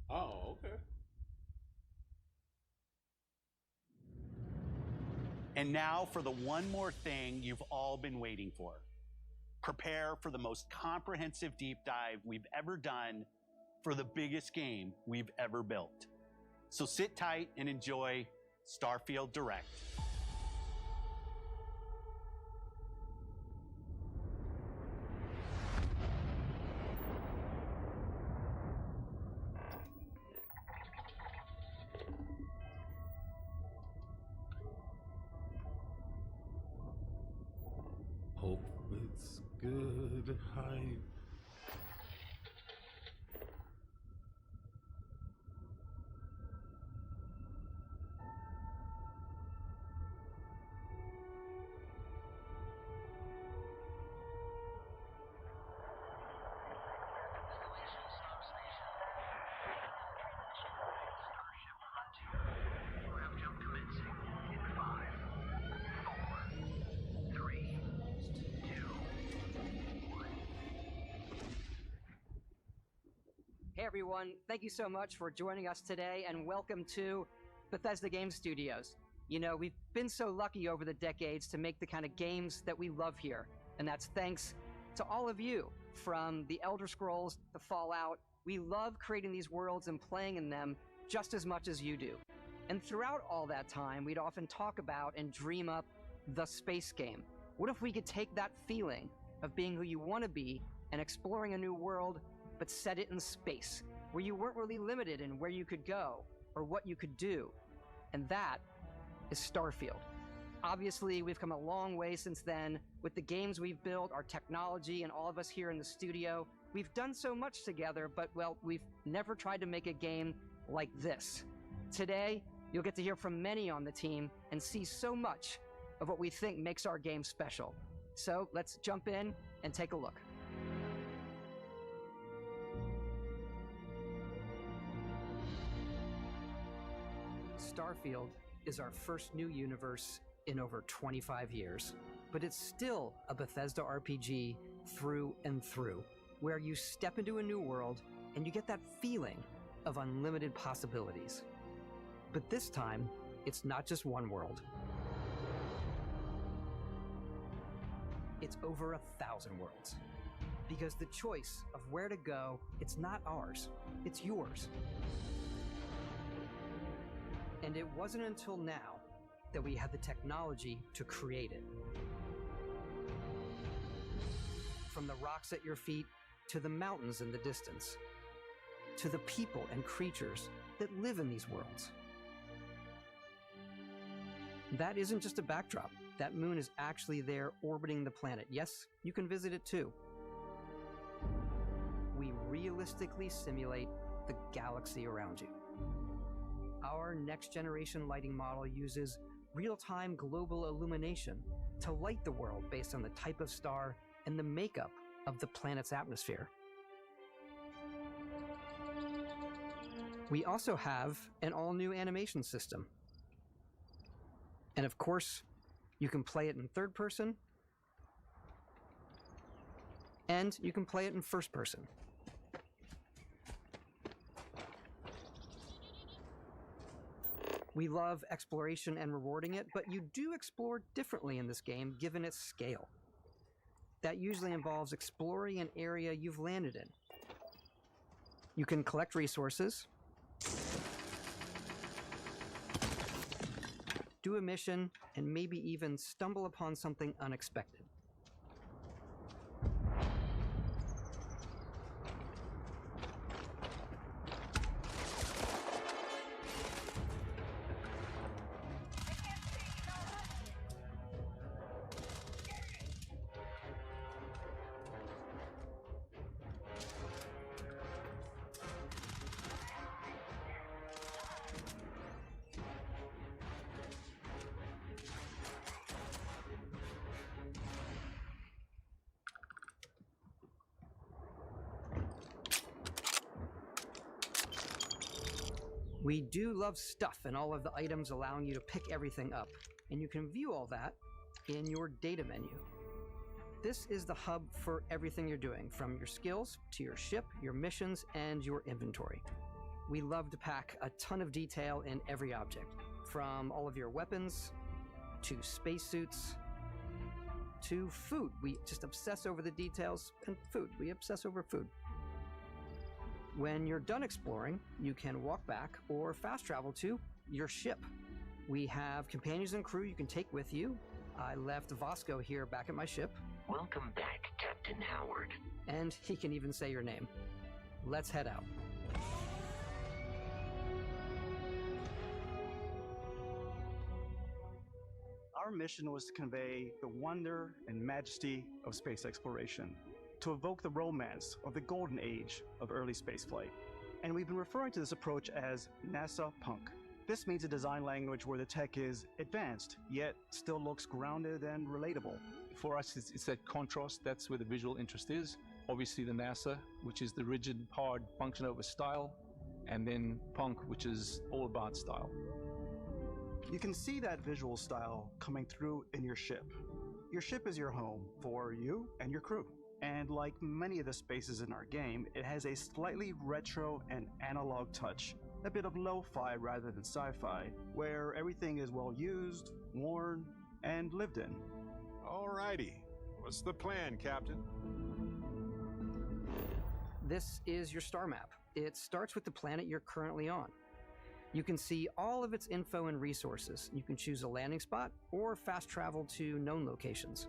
Oh, okay. And now for the one more thing you've all been waiting for. Prepare for the most comprehensive deep dive we've ever done for the biggest game we've ever built. So sit tight and enjoy Starfield Direct. What's good? Hi. Hey everyone, thank you so much for joining us today and welcome to Bethesda Game Studios. You know, we've been so lucky over the decades to make the kind of games that we love here, and that's thanks to all of you. From the Elder Scrolls to Fallout, we love creating these worlds and playing in them just as much as you do. And throughout all that time, we'd often talk about and dream up the space game. What if we could take that feeling of being who you want to be and exploring a new world, but set it in space, where you weren't really limited in where you could go or what you could do? And that is Starfield. Obviously, we've come a long way since then with the games we've built, our technology, and all of us here in the studio. We've done so much together, but well, we've never tried to make a game like this. Today, you'll get to hear from many on the team and see so much of what we think makes our game special. So let's jump in and take a look. Starfield is our first new universe in over 25 years, but it's still a Bethesda RPG through and through, where you step into a new world and you get that feeling of unlimited possibilities. But this time, it's not just one world. It's over 1,000 worlds. Because the choice of where to go, it's not ours, it's yours. And it wasn't until now that we had the technology to create it. From the rocks at your feet, to the mountains in the distance, to the people and creatures that live in these worlds. That isn't just a backdrop. That moon is actually there orbiting the planet. Yes, you can visit it too. We realistically simulate the galaxy around you. Our next-generation lighting model uses real-time global illumination to light the world based on the type of star and the makeup of the planet's atmosphere. We also have an all-new animation system. And of course, you can play it in third person, and you can play it in first person. We love exploration and rewarding it, but you do explore differently in this game given its scale. That usually involves exploring an area you've landed in. You can collect resources, do a mission, and maybe even stumble upon something unexpected. We do love stuff and all of the items allowing you to pick everything up, and you can view all that in your data menu. This is the hub for everything you're doing, from your skills to your ship, your missions, and your inventory. We love to pack a ton of detail in every object, from all of your weapons, to spacesuits, to food. We just obsess over the details, and food. We obsess over food. When you're done exploring, you can walk back or fast travel to your ship. We have companions and crew you can take with you. I left Vasco here back at my ship. Welcome back, Captain Howard. And he can even say your name. Let's head out. All Our mission was to convey the wonder and majesty of space exploration, to evoke the romance of the golden age of early spaceflight. And we've been referring to this approach as NASA Punk. This means a design language where the tech is advanced, yet still looks grounded and relatable. For us, it's that contrast. That's where the visual interest is. Obviously the NASA, which is the rigid, hard function over style, and then Punk, which is all about style. You can see that visual style coming through in your ship. Your ship is your home for you and your crew. And like many of the spaces in our game, it has a slightly retro and analog touch, a bit of lo-fi rather than sci-fi, where everything is well used, worn, and lived in. Alrighty, what's the plan, Captain? This is your star map. It starts with the planet you're currently on. You can see all of its info and resources. You can choose a landing spot or fast travel to known locations.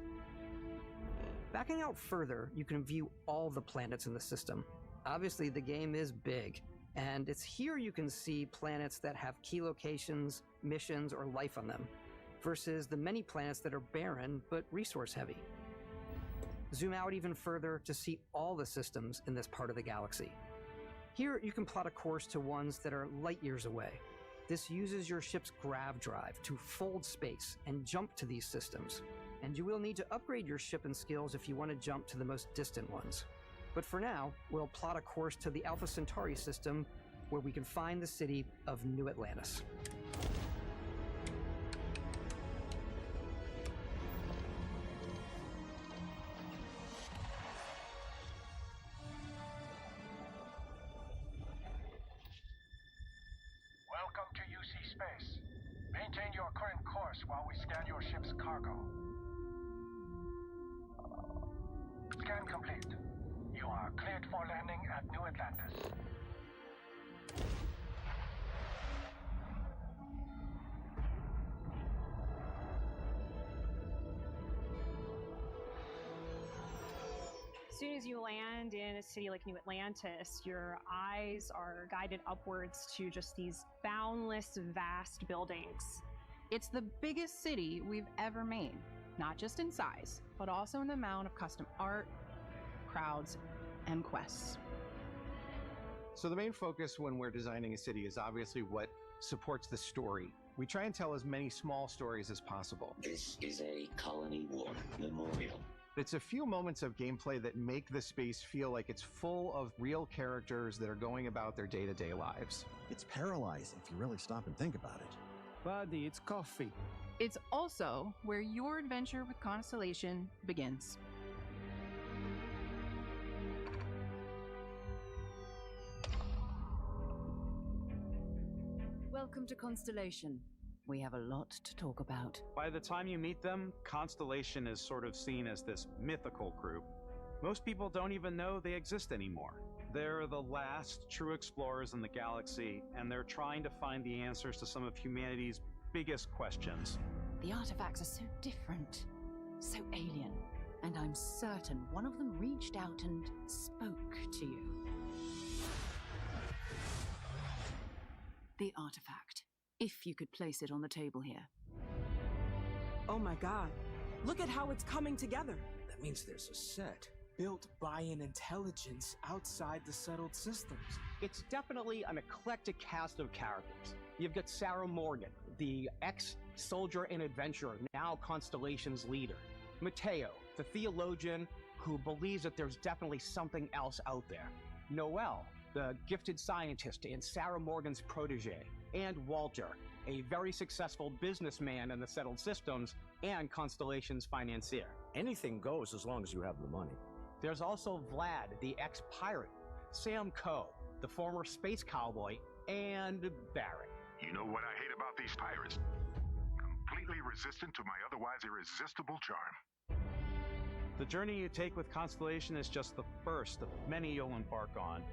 Backing out further, you can view all the planets in the system. Obviously, the game is big, and it's here you can see planets that have key locations, missions, or life on them, versus the many planets that are barren but resource heavy. Zoom out even further to see all the systems in this part of the galaxy. Here, you can plot a course to ones that are light years away. This uses your ship's grav drive to fold space and jump to these systems. And you will need to upgrade your ship and skills if you want to jump to the most distant ones. But for now, we'll plot a course to the Alpha Centauri system, where we can find the city of New Atlantis. Welcome to UC Space. Maintain your current course while we scan your ship's cargo. Scan complete. You are cleared for landing at New Atlantis. As soon as you land in a city like New Atlantis, your eyes are guided upwards to just these boundless, vast buildings. It's the biggest city we've ever made, not just in size, but also in the amount of custom art, crowds, and quests. So the main focus when we're designing a city is obviously what supports the story. We try and tell as many small stories as possible. This is a Colony War memorial. It's a few moments of gameplay that make the space feel like it's full of real characters that are going about their day-to-day lives. It's paralyzing if you really stop and think about it. Buddy, it's coffee. It's also where your adventure with Constellation begins. Welcome to Constellation. We have a lot to talk about. By the time you meet them, Constellation is sort of seen as this mythical group. Most people don't even know they exist anymore. They're the last true explorers in the galaxy, and they're trying to find the answers to some of humanity's biggest questions. The artifacts are so different, so alien, and I'm certain one of them reached out and spoke to you. The artifact. If you could place it on the table here. Oh my god. Look at how it's coming together. That means there's a set built by an intelligence outside the settled systems. It's definitely an eclectic cast of characters. You've got Sarah Morgan, the ex-soldier and adventurer, now Constellation's leader. Mateo, the theologian who believes that there's definitely something else out there. Noel, the gifted scientist and Sarah Morgan's protege. And Walter, a very successful businessman in the settled systems and Constellation's financier. Anything goes as long as you have the money. There's also Vlad, the ex-pirate, Sam Coe, the former space cowboy, and Barrett. You know what I hate about these pirates? Completely resistant to my otherwise irresistible charm. The journey you take with Constellation is just the first of many you'll embark on.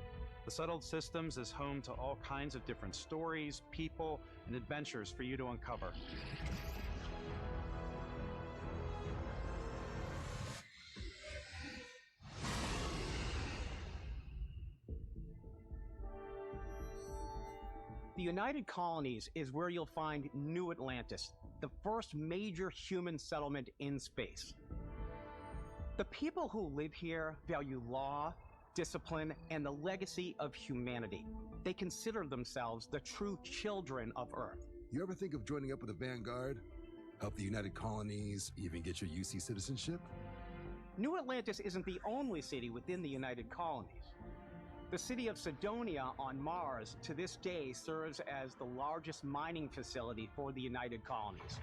The Settled Systems is home to all kinds of different stories, people, and adventures for you to uncover. The United Colonies is where you'll find New Atlantis, the first major human settlement in space. The people who live here value law, discipline, and the legacy of humanity. They consider themselves the true children of Earth. You ever think of joining up with the Vanguard? Help the United Colonies, even get your UC citizenship? New Atlantis isn't the only city within the United Colonies. The city of Cydonia on Mars to this day serves as the largest mining facility for the United Colonies.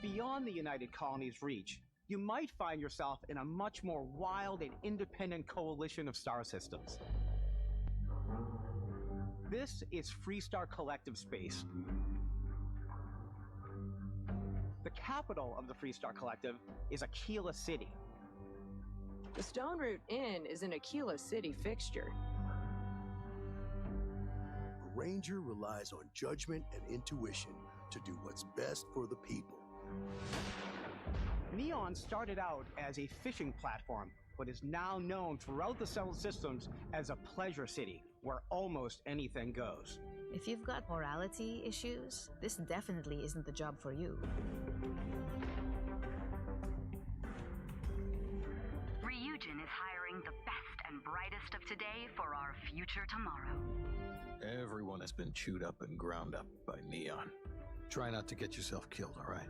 Beyond the United Colonies' reach, you might find yourself in a much more wild and independent coalition of star systems. This is Freestar Collective Space. The capital of the Freestar Collective is Aquila City. The Stone Root Inn is an Aquila City fixture. A ranger relies on judgment and intuition to do what's best for the people. Neon started out as a fishing platform, but is now known throughout the settled systems as a pleasure city, where almost anything goes. If you've got morality issues, this definitely isn't the job for you. Ryujin is hiring the best and brightest of today for our future tomorrow. Everyone has been chewed up and ground up by Neon. Try not to get yourself killed, all right?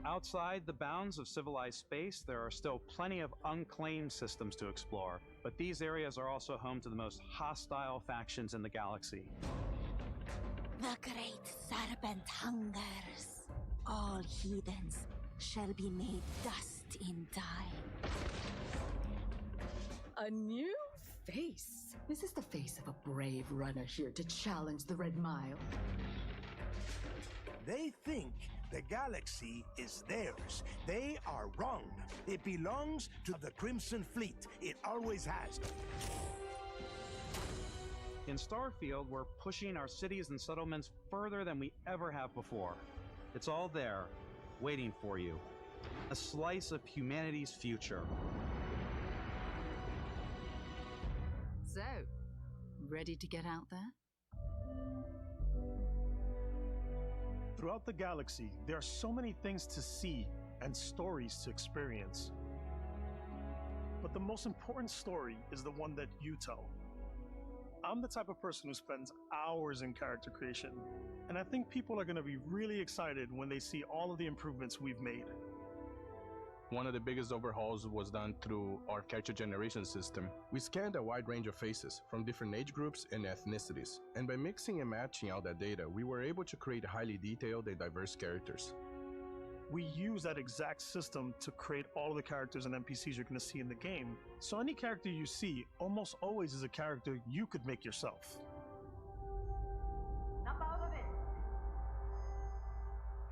Outside the bounds of civilized space, there are still plenty of unclaimed systems to explore, but these areas are also home to the most hostile factions in the galaxy. The great serpent hungers. All heathens shall be made dust in time. A new face. This is the face of a brave runner here to challenge the Red Mile. They think the galaxy is theirs. They are wrong. It belongs to the Crimson Fleet. It always has. In Starfield, we're pushing our cities and settlements further than we ever have before. It's all there, waiting for you. A slice of humanity's future. So, ready to get out there? Throughout the galaxy, there are so many things to see and stories to experience. But the most important story is the one that you tell. I'm the type of person who spends hours in character creation, and I think people are going to be really excited when they see all of the improvements we've made. One of the biggest overhauls was done through our character generation system. We scanned a wide range of faces from different age groups and ethnicities, and by mixing and matching all that data, we were able to create highly detailed and diverse characters. We use that exact system to create all of the characters and NPCs you're going to see in the game, so any character you see almost always is a character you could make yourself.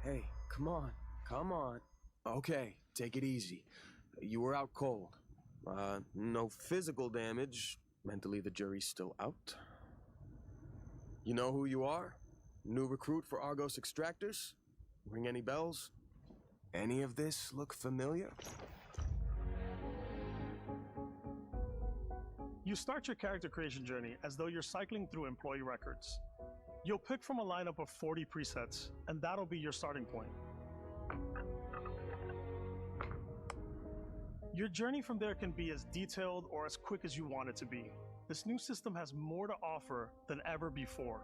Hey, come on, come on. Okay, take it easy. You were out cold. No physical damage. Mentally, the jury's still out. You know who you are? New recruit for Argos Extractors? Ring any bells? Any of this look familiar? You start your character creation journey as though you're cycling through employee records. You'll pick from a lineup of 40 presets, and that'll be your starting point. Your journey from there can be as detailed or as quick as you want it to be. This new system has more to offer than ever before.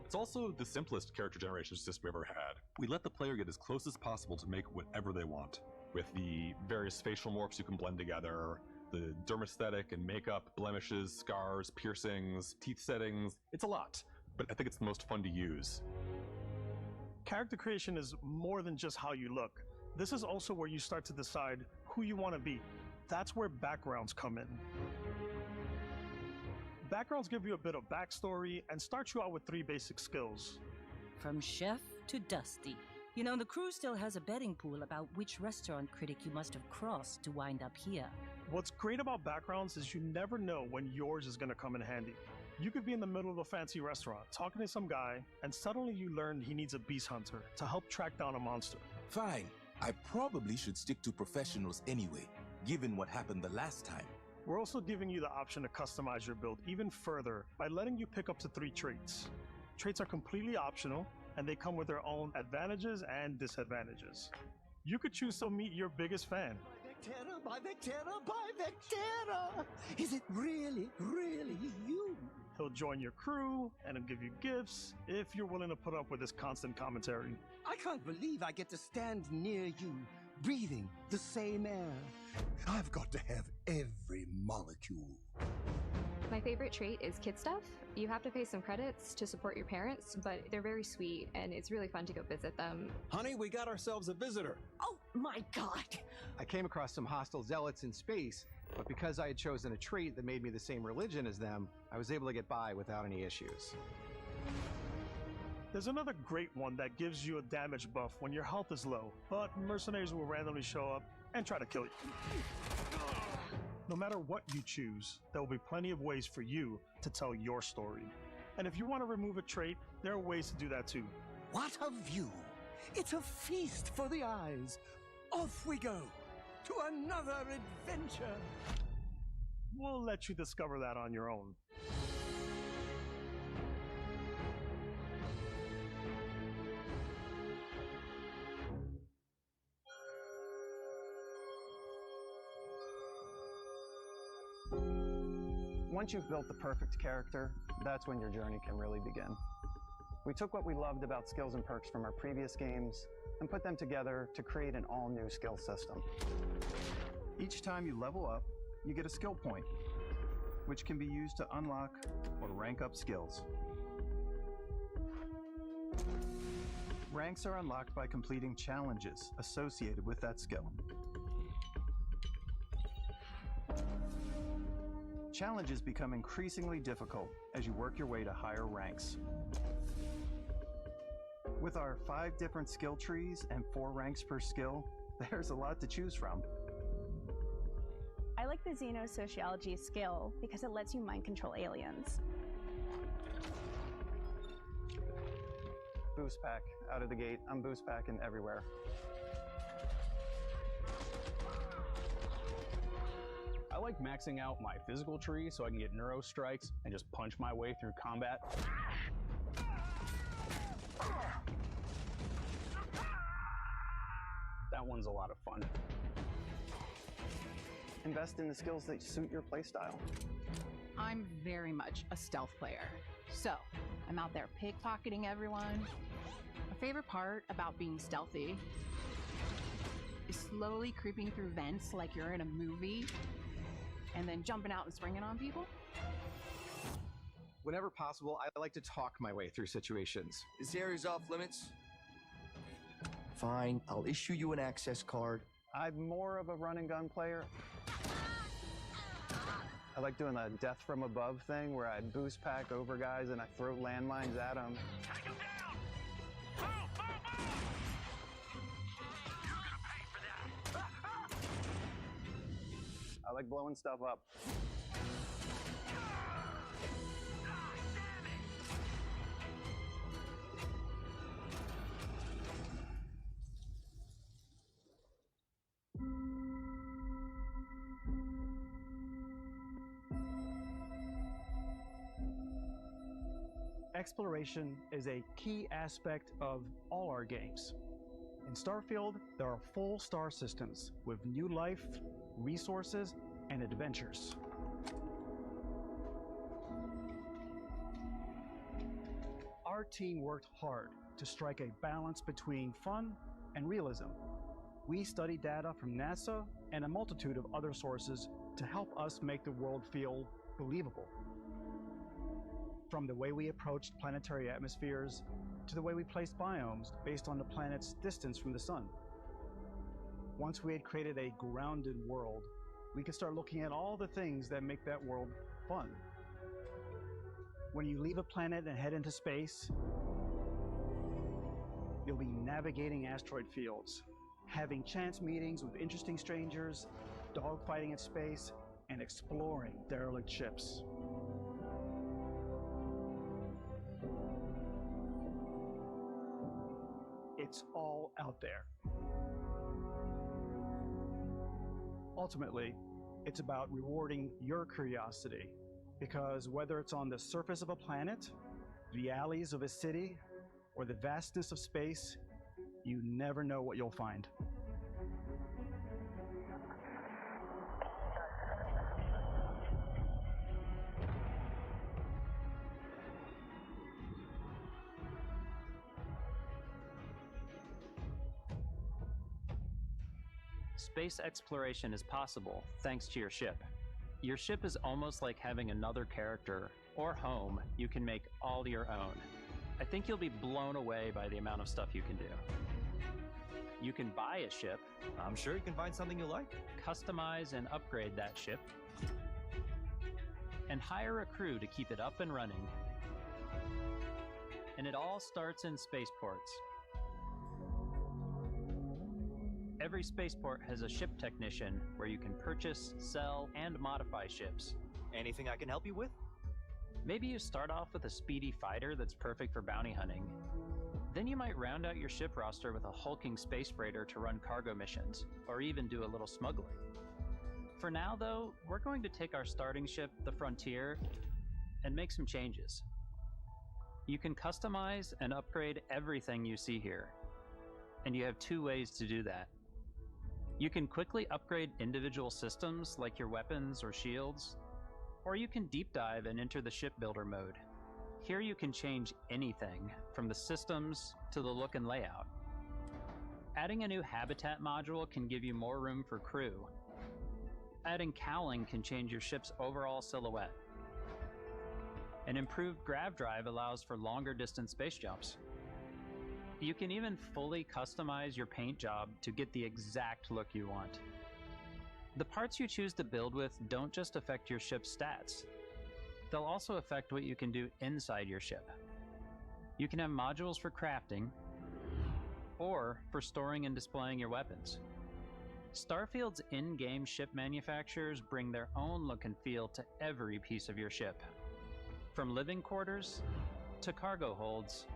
It's also the simplest character generation system we ever had. We let the player get as close as possible to make whatever they want. With the various facial morphs you can blend together, the dermesthetic and makeup, blemishes, scars, piercings, teeth settings, it's a lot, but I think it's the most fun to use. Character creation is more than just how you look. This is also where you start to decide who you want to be. That's where backgrounds come in. Backgrounds give you a bit of backstory and start you out with 3 basic skills. From chef to dusty. You know, the crew still has a betting pool about which restaurant critic you must have crossed to wind up here. What's great about backgrounds is you never know when yours is going to come in handy. You could be in the middle of a fancy restaurant talking to some guy, and suddenly you learn he needs a beast hunter to help track down a monster. Fine. I probably should stick to professionals anyway, given what happened the last time. We're also giving you the option to customize your build even further by letting you pick up to 3 traits. Traits are completely optional, and they come with their own advantages and disadvantages. You could choose to meet your biggest fan. Vectera, by Vectera, by Vectera! Is it really, really you? He'll join your crew, and he'll give you gifts if you're willing to put up with his constant commentary. I can't believe I get to stand near you, breathing the same air. I've got to have every molecule. My favorite trait is kid stuff. You have to pay some credits to support your parents, but they're very sweet, and it's really fun to go visit them. Honey, we got ourselves a visitor. Oh my god! I came across some hostile zealots in space, but because I had chosen a trait that made me the same religion as them, I was able to get by without any issues. There's another great one that gives you a damage buff when your health is low, but mercenaries will randomly show up and try to kill you. No matter what you choose, there will be plenty of ways for you to tell your story. And if you want to remove a trait, there are ways to do that too. What a view! It's a feast for the eyes. Off we go to another adventure. We'll let you discover that on your own. Once you've built the perfect character, that's when your journey can really begin. We took what we loved about skills and perks from our previous games and put them together to create an all-new skill system. Each time you level up, you get a skill point, which can be used to unlock or rank up skills. Ranks are unlocked by completing challenges associated with that skill. Challenges become increasingly difficult as you work your way to higher ranks. With our 5 different skill trees and 4 ranks per skill, there's a lot to choose from. I like the Xenosociology skill because it lets you mind control aliens. Boost pack out of the gate. I'm boost packing everywhere. I like maxing out my physical tree so I can get neuro strikes and just punch my way through combat. That one's a lot of fun. Invest in the skills that suit your playstyle. I'm very much a stealth player. So, I'm out there pickpocketing everyone. My favorite part about being stealthy is slowly creeping through vents like you're in a movie and then jumping out and springing on people. Whenever possible, I like to talk my way through situations. This area's off limits. Fine, I'll issue you an access card. I'm more of a run and gun player. I like doing a death from above thing where I boost pack over guys and I throw landmines at them. I like blowing stuff up. Exploration is a key aspect of all our games. In Starfield, there are full star systems with new life, resources, and adventures. Our team worked hard to strike a balance between fun and realism. We studied data from NASA and a multitude of other sources to help us make the world feel believable. From the way we approached planetary atmospheres to the way we placed biomes based on the planet's distance from the sun. Once we had created a grounded world, we could start looking at all the things that make that world fun. When you leave a planet and head into space, you'll be navigating asteroid fields, having chance meetings with interesting strangers, dogfighting in space, and exploring derelict ships. It's all out there. Ultimately, It's about rewarding your curiosity. Because whether it's on the surface of a planet, the alleys of a city, or the vastness of space, you never know what you'll find. Space exploration is possible thanks to your ship. Your ship is almost like having another character or home you can make all your own. I think you'll be blown away by the amount of stuff you can do. You can buy a ship. I'm sure you can find something you like. Customize and upgrade that ship. And hire a crew to keep it up and running. And it all starts in spaceports. Every spaceport has a ship technician where you can purchase, sell, and modify ships. Anything I can help you with? Maybe you start off with a speedy fighter that's perfect for bounty hunting. Then you might round out your ship roster with a hulking space freighter to run cargo missions, or even do a little smuggling. For now, though, we're going to take our starting ship, the Frontier, and make some changes. You can customize and upgrade everything you see here, and you have two ways to do that. You can quickly upgrade individual systems like your weapons or shields, or you can deep dive and enter the shipbuilder mode. Here you can change anything, from the systems to the look and layout. Adding a new habitat module can give you more room for crew. Adding cowling can change your ship's overall silhouette. An improved grav drive allows for longer distance space jumps. You can even fully customize your paint job to get the exact look you want. The parts you choose to build with don't just affect your ship's stats. They'll also affect what you can do inside your ship. You can have modules for crafting, or for storing and displaying your weapons. Starfield's in-game ship manufacturers bring their own look and feel to every piece of your ship. From living quarters, to cargo holds,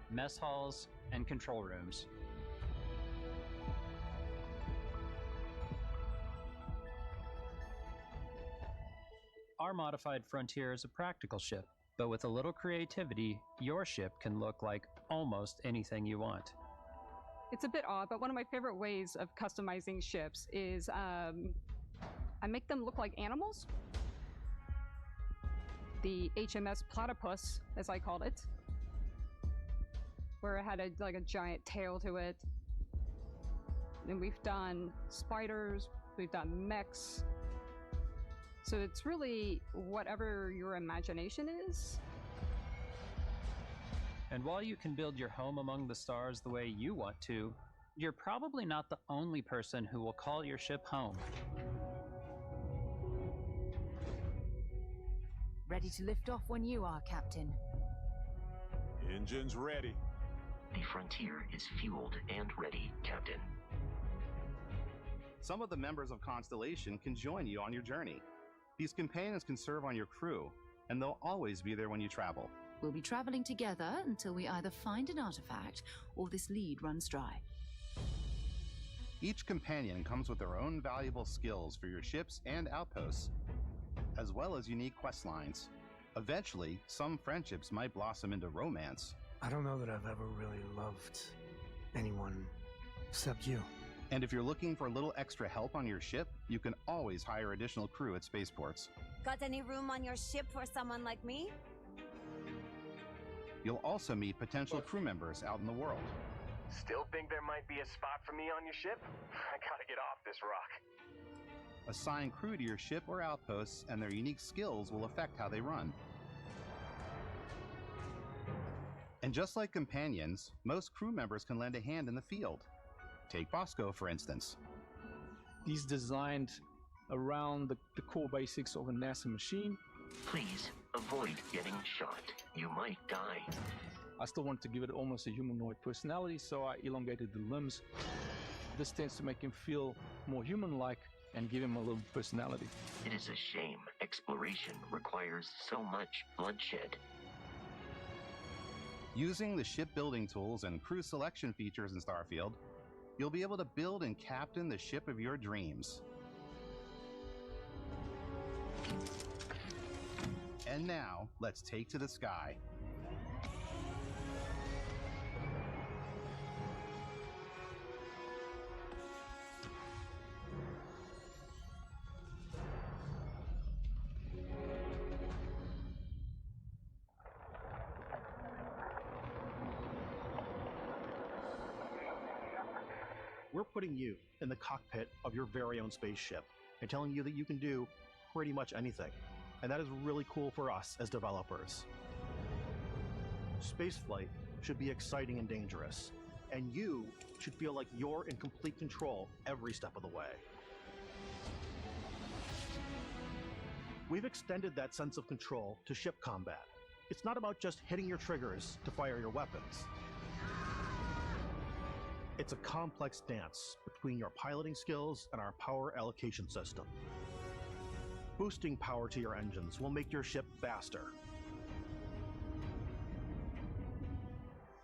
mess halls, and control rooms. Our modified Frontier is a practical ship, but with a little creativity, your ship can look like almost anything you want. It's a bit odd, but one of my favorite ways of customizing ships is I make them look like animals. The HMS Platypus, as I called it, where it had a giant tail to it. And we've done spiders, we've done mechs. So it's really whatever your imagination is. And while you can build your home among the stars the way you want to, you're probably not the only person who will call your ship home. Ready to lift off when you are, Captain. Engines ready. The Frontier is fueled and ready, Captain. Some of the members of Constellation can join you on your journey. These companions can serve on your crew, and they'll always be there when you travel. We'll be traveling together until we either find an artifact or this lead runs dry. Each companion comes with their own valuable skills for your ships and outposts, as well as unique quest lines. Eventually, some friendships might blossom into romance. I don't know that I've ever really loved anyone except you. And if you're looking for a little extra help on your ship, you can always hire additional crew at spaceports. Got any room on your ship for someone like me? You'll also meet potential crew members out in the world. Still think there might be a spot for me on your ship? I gotta get off this rock. Assign crew to your ship or outposts, and their unique skills will affect how they run. And just like companions, most crew members can lend a hand in the field. Take Bosco, for instance. He's designed around the core basics of a NASA machine. Please avoid getting shot. You might die. I still want to give it almost a humanoid personality, so I elongated the limbs. This tends to make him feel more human-like and give him a little personality. It is a shame exploration requires so much bloodshed. Using the shipbuilding tools and crew selection features in Starfield, you'll be able to build and captain the ship of your dreams. And now, let's take to the sky. We're putting you in the cockpit of your very own spaceship and telling you that you can do pretty much anything. And that is really cool for us as developers. Spaceflight should be exciting and dangerous, and you should feel like you're in complete control every step of the way. We've extended that sense of control to ship combat. It's not about just hitting your triggers to fire your weapons. It's a complex dance between your piloting skills and our power allocation system. Boosting power to your engines will make your ship faster.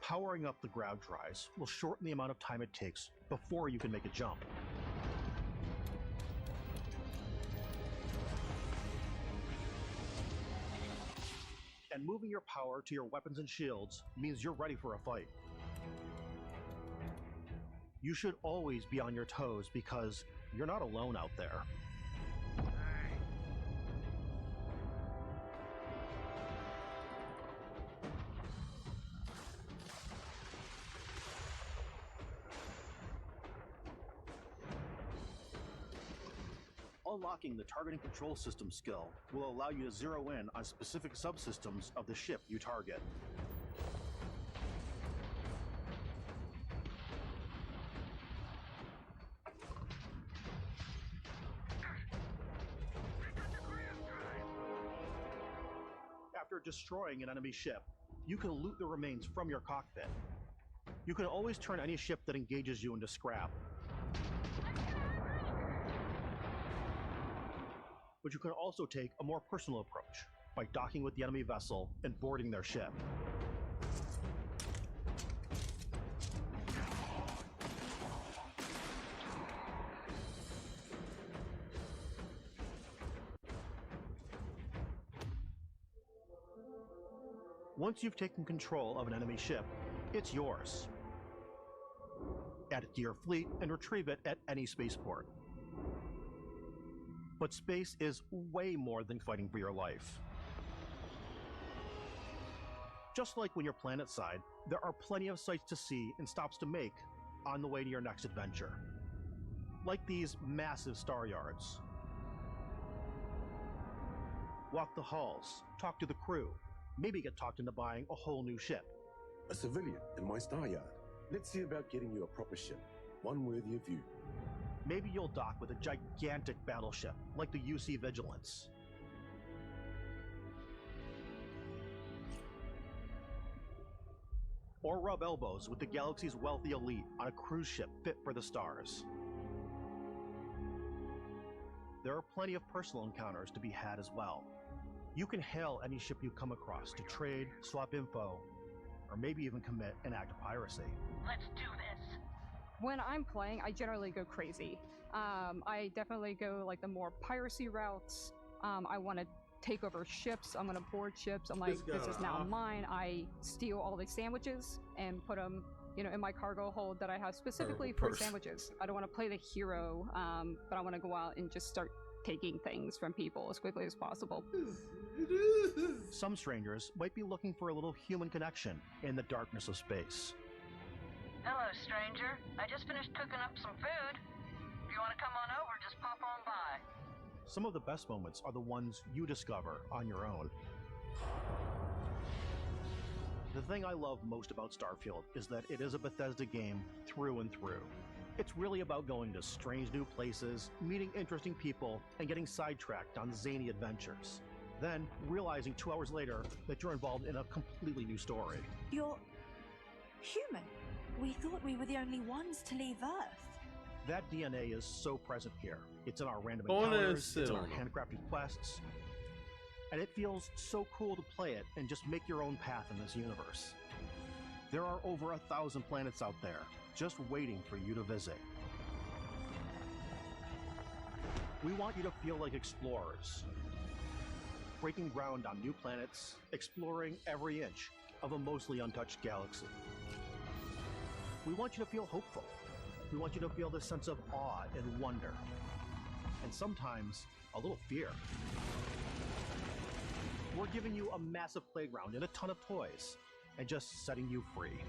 Powering up the grav drives will shorten the amount of time it takes before you can make a jump. And moving your power to your weapons and shields means you're ready for a fight. You should always be on your toes because you're not alone out there. Unlocking the targeting control system skill will allow you to zero in on specific subsystems of the ship you target. After destroying an enemy ship, you can loot the remains from your cockpit. You can always turn any ship that engages you into scrap. But you can also take a more personal approach by docking with the enemy vessel and boarding their ship. Once you've taken control of an enemy ship, it's yours. Add it to your fleet and retrieve it at any spaceport. But space is way more than fighting for your life. Just like when you're planetside, there are plenty of sights to see and stops to make on the way to your next adventure. Like these massive star yards. Walk the halls, talk to the crew, maybe get talked into buying a whole new ship. A civilian in my star yard. Let's see about getting you a proper ship, one worthy of you. Maybe you'll dock with a gigantic battleship, like the UC Vigilance. Or rub elbows with the galaxy's wealthy elite on a cruise ship fit for the stars. There are plenty of personal encounters to be had as well. You can hail any ship you come across to trade, swap info, or maybe even commit an act of piracy. Let's do this! When I'm playing, I generally go crazy. I definitely go like the more piracy routes. I want to take over ships. I'm going to board ships. I'm like, this is now mine. I steal all the sandwiches and put them, in my cargo hold that I have specifically for sandwiches. I don't want to play the hero, but I want to go out and just start taking things from people as quickly as possible. Some strangers might be looking for a little human connection in the darkness of space. Hello, stranger. I just finished cooking up some food. If you want to come on over, just pop on by. Some of the best moments are the ones you discover on your own. The thing I love most about Starfield is that it is a Bethesda game through and through. It's really about going to strange new places, meeting interesting people, and getting sidetracked on zany adventures. Then, realizing 2 hours later that you're involved in a completely new story. You're human. We thought we were the only ones to leave Earth. That DNA is so present here. It's in our random Buonasera. encounters, it's in our handcrafted quests, and it feels so cool to play it and just make your own path in this universe. There are over 1,000 planets out there, just waiting for you to visit. We want you to feel like explorers, breaking ground on new planets, exploring every inch of a mostly untouched galaxy. We want you to feel hopeful. We want you to feel this sense of awe and wonder, and sometimes a little fear. We're giving you a massive playground and a ton of toys, and just setting you free.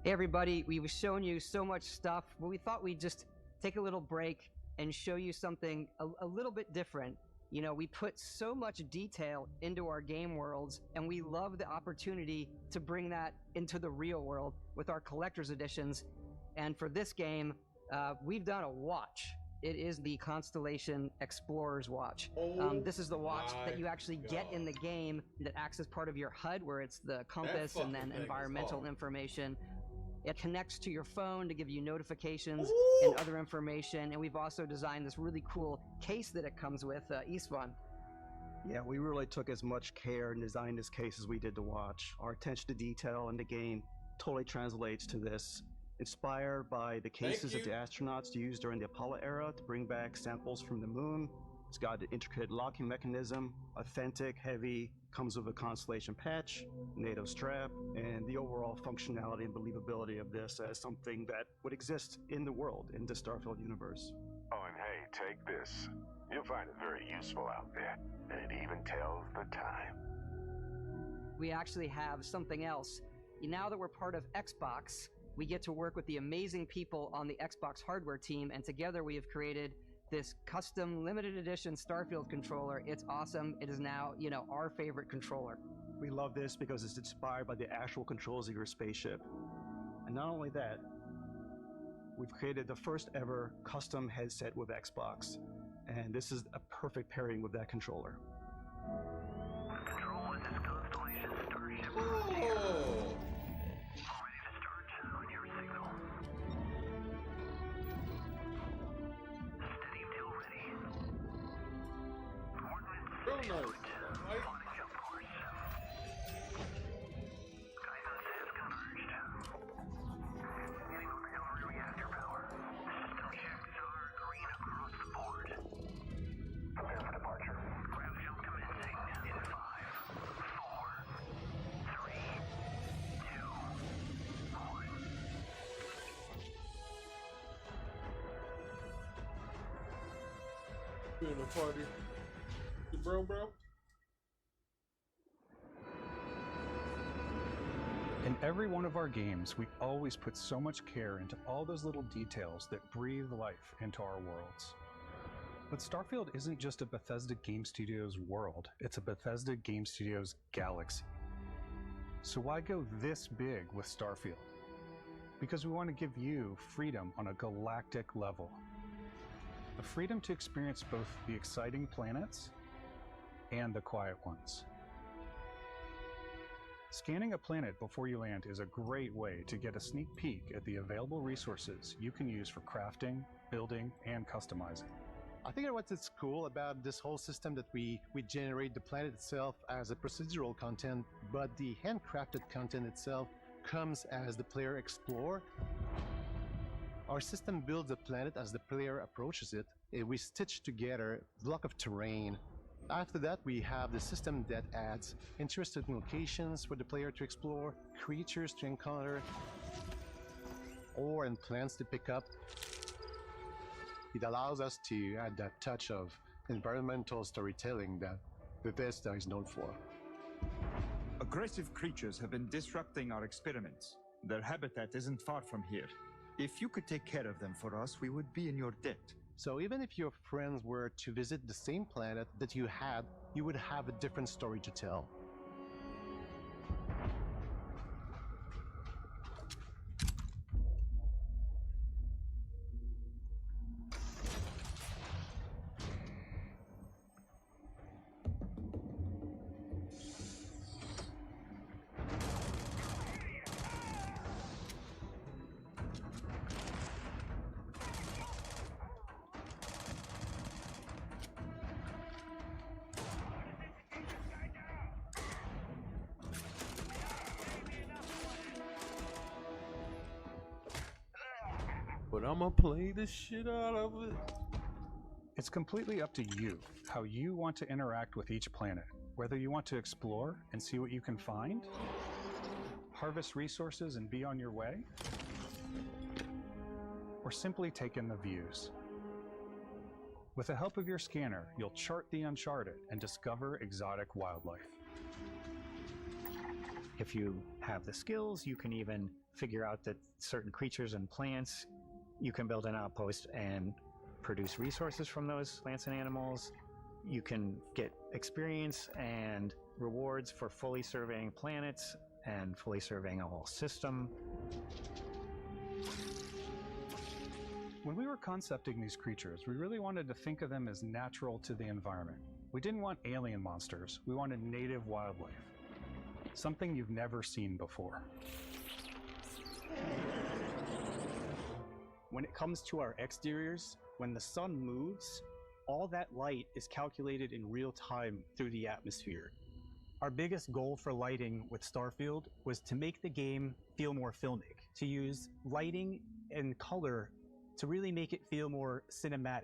Hey everybody, we've shown you so much stuff, but we thought we'd just take a little break and show you something a little bit different. You know, we put so much detail into our game worlds, and we love the opportunity to bring that into the real world with our collector's editions. And for this game, we've done a watch. It is the Constellation Explorer's Watch. This is the watch that you actually get in the game that acts as part of your HUD, where it's the compass and then environmental information. It connects to your phone to give you notifications and other information. And we've also designed this really cool case that it comes with, Istvan. Yeah, we really took as much care and designed this case as we did the watch. Our attention to detail in the game totally translates to this. Inspired by the cases that the astronauts used during the Apollo era to bring back samples from the moon. It's got an intricate locking mechanism, authentic, heavy, comes with a Constellation patch, NATO strap, and the overall functionality and believability of this as something that would exist in the world, in the Starfield universe. Oh, and hey, take this. You'll find it very useful out there. It even tells the time. We actually have something else. Now that we're part of Xbox, we get to work with the amazing people on the Xbox hardware team, and together we have created this custom limited edition Starfield controller. It's awesome. It is now, you know, our favorite controller. We love this because it's inspired by the actual controls of your spaceship. And not only that, we've created the first ever custom headset with Xbox. And this is a perfect pairing with that controller. Control with this Constellation Starship. Oh. Real nice. Right? Prepare for departure. Ground shield commencing in 5, 4, 3, 2, 1. Doing a party. Bro. In every one of our games, we always put so much care into all those little details that breathe life into our worlds. But Starfield isn't just a Bethesda Game Studios world, it's a Bethesda Game Studios galaxy. So why go this big with Starfield? Because we want to give you freedom on a galactic level. The freedom to experience both the exciting planets and the quiet ones. Scanning a planet before you land is a great way to get a sneak peek at the available resources you can use for crafting, building, and customizing. I think what's cool about this whole system that we generate the planet itself as a procedural content, but the handcrafted content itself comes as the player explore. Our system builds the planet as the player approaches it. We stitch together a block of terrain. After that, we have the system that adds interesting locations for the player to explore, creatures to encounter, ore and plants to pick up. It allows us to add that touch of environmental storytelling that Bethesda is known for. Aggressive creatures have been disrupting our experiments. Their habitat isn't far from here. If you could take care of them for us, we would be in your debt. So even if your friends were to visit the same planet that you had, you would have a different story to tell. but I'm gonna play the shit out of it. It's completely up to you how you want to interact with each planet, whether you want to explore and see what you can find, harvest resources and be on your way, or simply take in the views. With the help of your scanner, you'll chart the uncharted and discover exotic wildlife. If you have the skills, you can even figure out that certain creatures and plants, you can build an outpost and produce resources from those plants and animals. You can get experience and rewards for fully surveying planets and fully surveying a whole system. When we were concepting these creatures, we really wanted to think of them as natural to the environment. We didn't want alien monsters, we wanted native wildlife. Something you've never seen before. When it comes to our exteriors, when the sun moves, all that light is calculated in real time through the atmosphere. Our biggest goal for lighting with Starfield was to make the game feel more filmic, to use lighting and color to really make it feel more cinematic.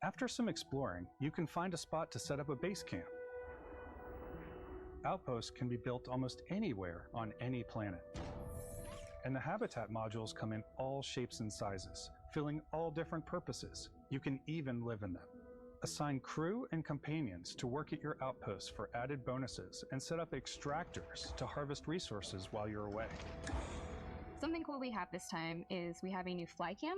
After some exploring, you can find a spot to set up a base camp. Outposts can be built almost anywhere on any planet. And the habitat modules come in all shapes and sizes, filling all different purposes. You can even live in them. Assign crew and companions to work at your outposts for added bonuses and set up extractors to harvest resources while you're away. Something cool we have this time is we have a new fly cam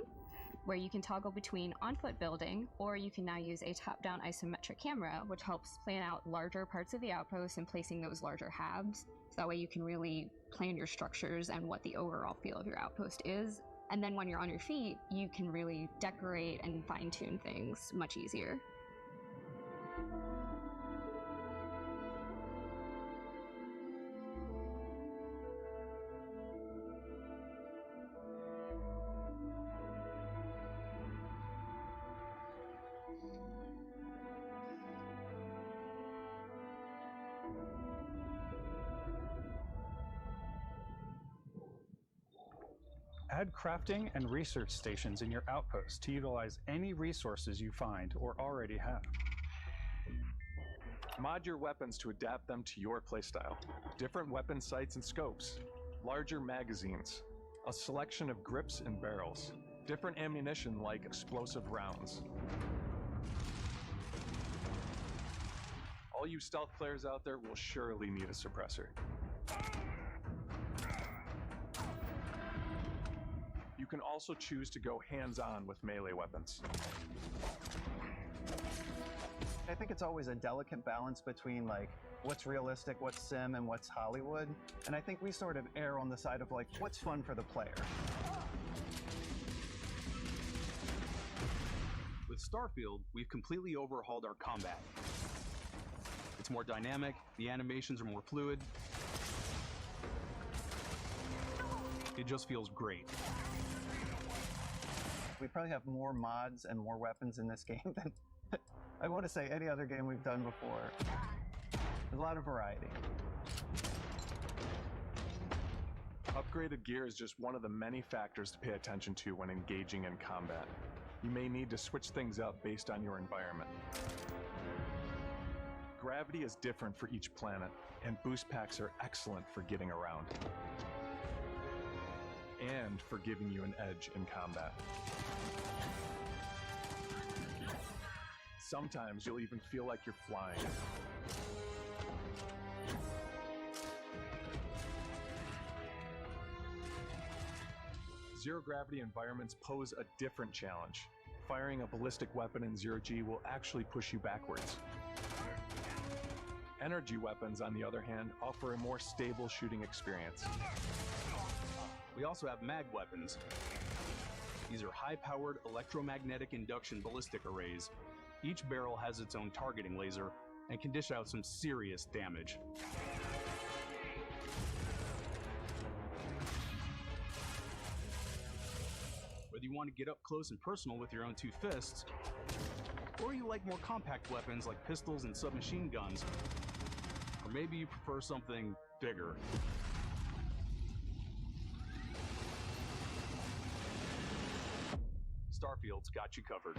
where you can toggle between on-foot building, or you can now use a top-down isometric camera, which helps plan out larger parts of the outpost and placing those larger halves. So that way you can really plan your structures and what the overall feel of your outpost is. And then when you're on your feet, you can really decorate and fine-tune things much easier. Add crafting and research stations in your outpost to utilize any resources you find or already have. Mod your weapons to adapt them to your playstyle. Different weapon sights and scopes, larger magazines, a selection of grips and barrels, different ammunition like explosive rounds. All you stealth players out there will surely need a suppressor. You can also choose to go hands-on with melee weapons. I think it's always a delicate balance between like what's realistic, what's sim, and what's Hollywood. And I think we sort of err on the side of like what's fun for the player. With Starfield, we've completely overhauled our combat. It's more dynamic, the animations are more fluid. It just feels great. We probably have more mods and more weapons in this game than I want to say any other game we've done before. There's a lot of variety. Upgraded gear is just one of the many factors to pay attention to when engaging in combat. You may need to switch things up based on your environment. Gravity is different for each planet, and boost packs are excellent for getting around. And for giving you an edge in combat. Sometimes you'll even feel like you're flying. Zero-gravity environments pose a different challenge. Firing a ballistic weapon in zero-G will actually push you backwards. Energy weapons, on the other hand, offer a more stable shooting experience. We also have mag weapons. These are high-powered electromagnetic induction ballistic arrays. Each barrel has its own targeting laser and can dish out some serious damage. Whether you want to get up close and personal with your own two fists, or you like more compact weapons like pistols and submachine guns, or maybe you prefer something bigger. Starfield's got you covered.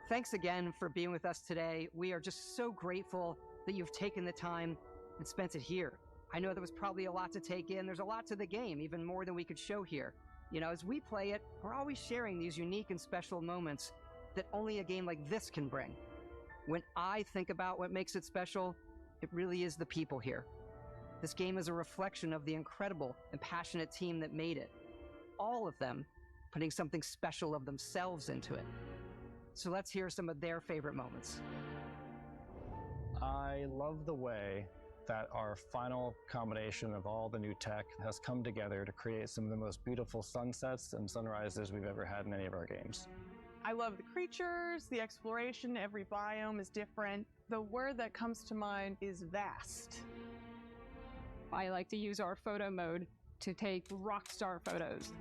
Thanks again for being with us today. We are just so grateful that you've taken the time and spent it here. I know there was probably a lot to take in. There's a lot to the game, even more than we could show here. You know, as we play it, we're always sharing these unique and special moments that only a game like this can bring. When I think about what makes it special, it really is the people here. This game is a reflection of the incredible and passionate team that made it. All of them putting something special of themselves into it. So let's hear some of their favorite moments. I love the way that our final combination of all the new tech has come together to create some of the most beautiful sunsets and sunrises we've ever had in any of our games. I love the creatures, the exploration, every biome is different. The word that comes to mind is vast. I like to use our photo mode to take rock star photos.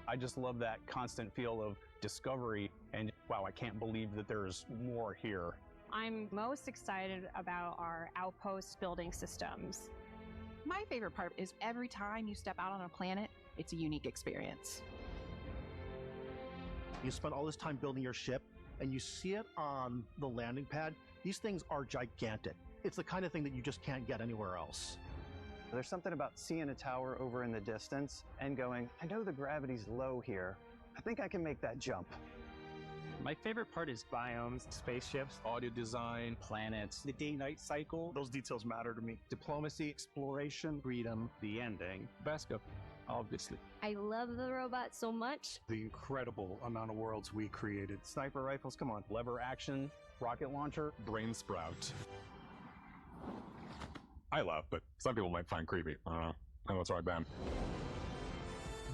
I just love that constant feel of discovery and, wow, I can't believe that there's more here. I'm most excited about our outpost building systems. My favorite part is every time you step out on a planet, it's a unique experience. You spend all this time building your ship, and you see it on the landing pad. These things are gigantic. It's the kind of thing that you just can't get anywhere else. There's something about seeing a tower over in the distance and going, I know the gravity's low here. I think I can make that jump. My favorite part is biomes, spaceships, audio design, planets, the day-night cycle. Those details matter to me. Diplomacy, exploration, freedom, the ending. Beskar, obviously. I love the robot so much. The incredible amount of worlds we created. Sniper rifles, come on. Lever action, rocket launcher. Brain sprout. I love, but some people might find creepy. I don't know. I know it's right, Ben.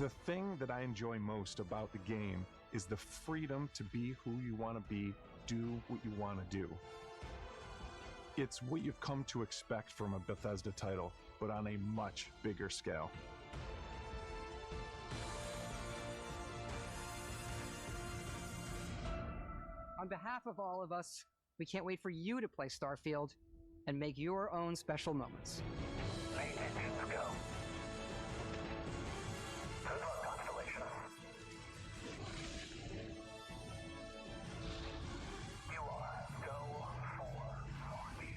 The thing that I enjoy most about the game is the freedom to be who you want to be, do what you want to do. It's what you've come to expect from a Bethesda title, but on a much bigger scale. On behalf of all of us, we can't wait for you to play Starfield and make your own special moments. Let's go. Good luck, Constellation. You are go for launch.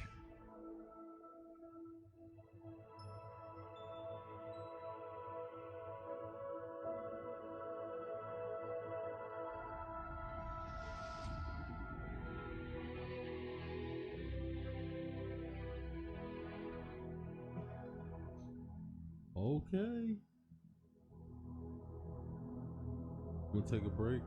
Okay. We'll take a break.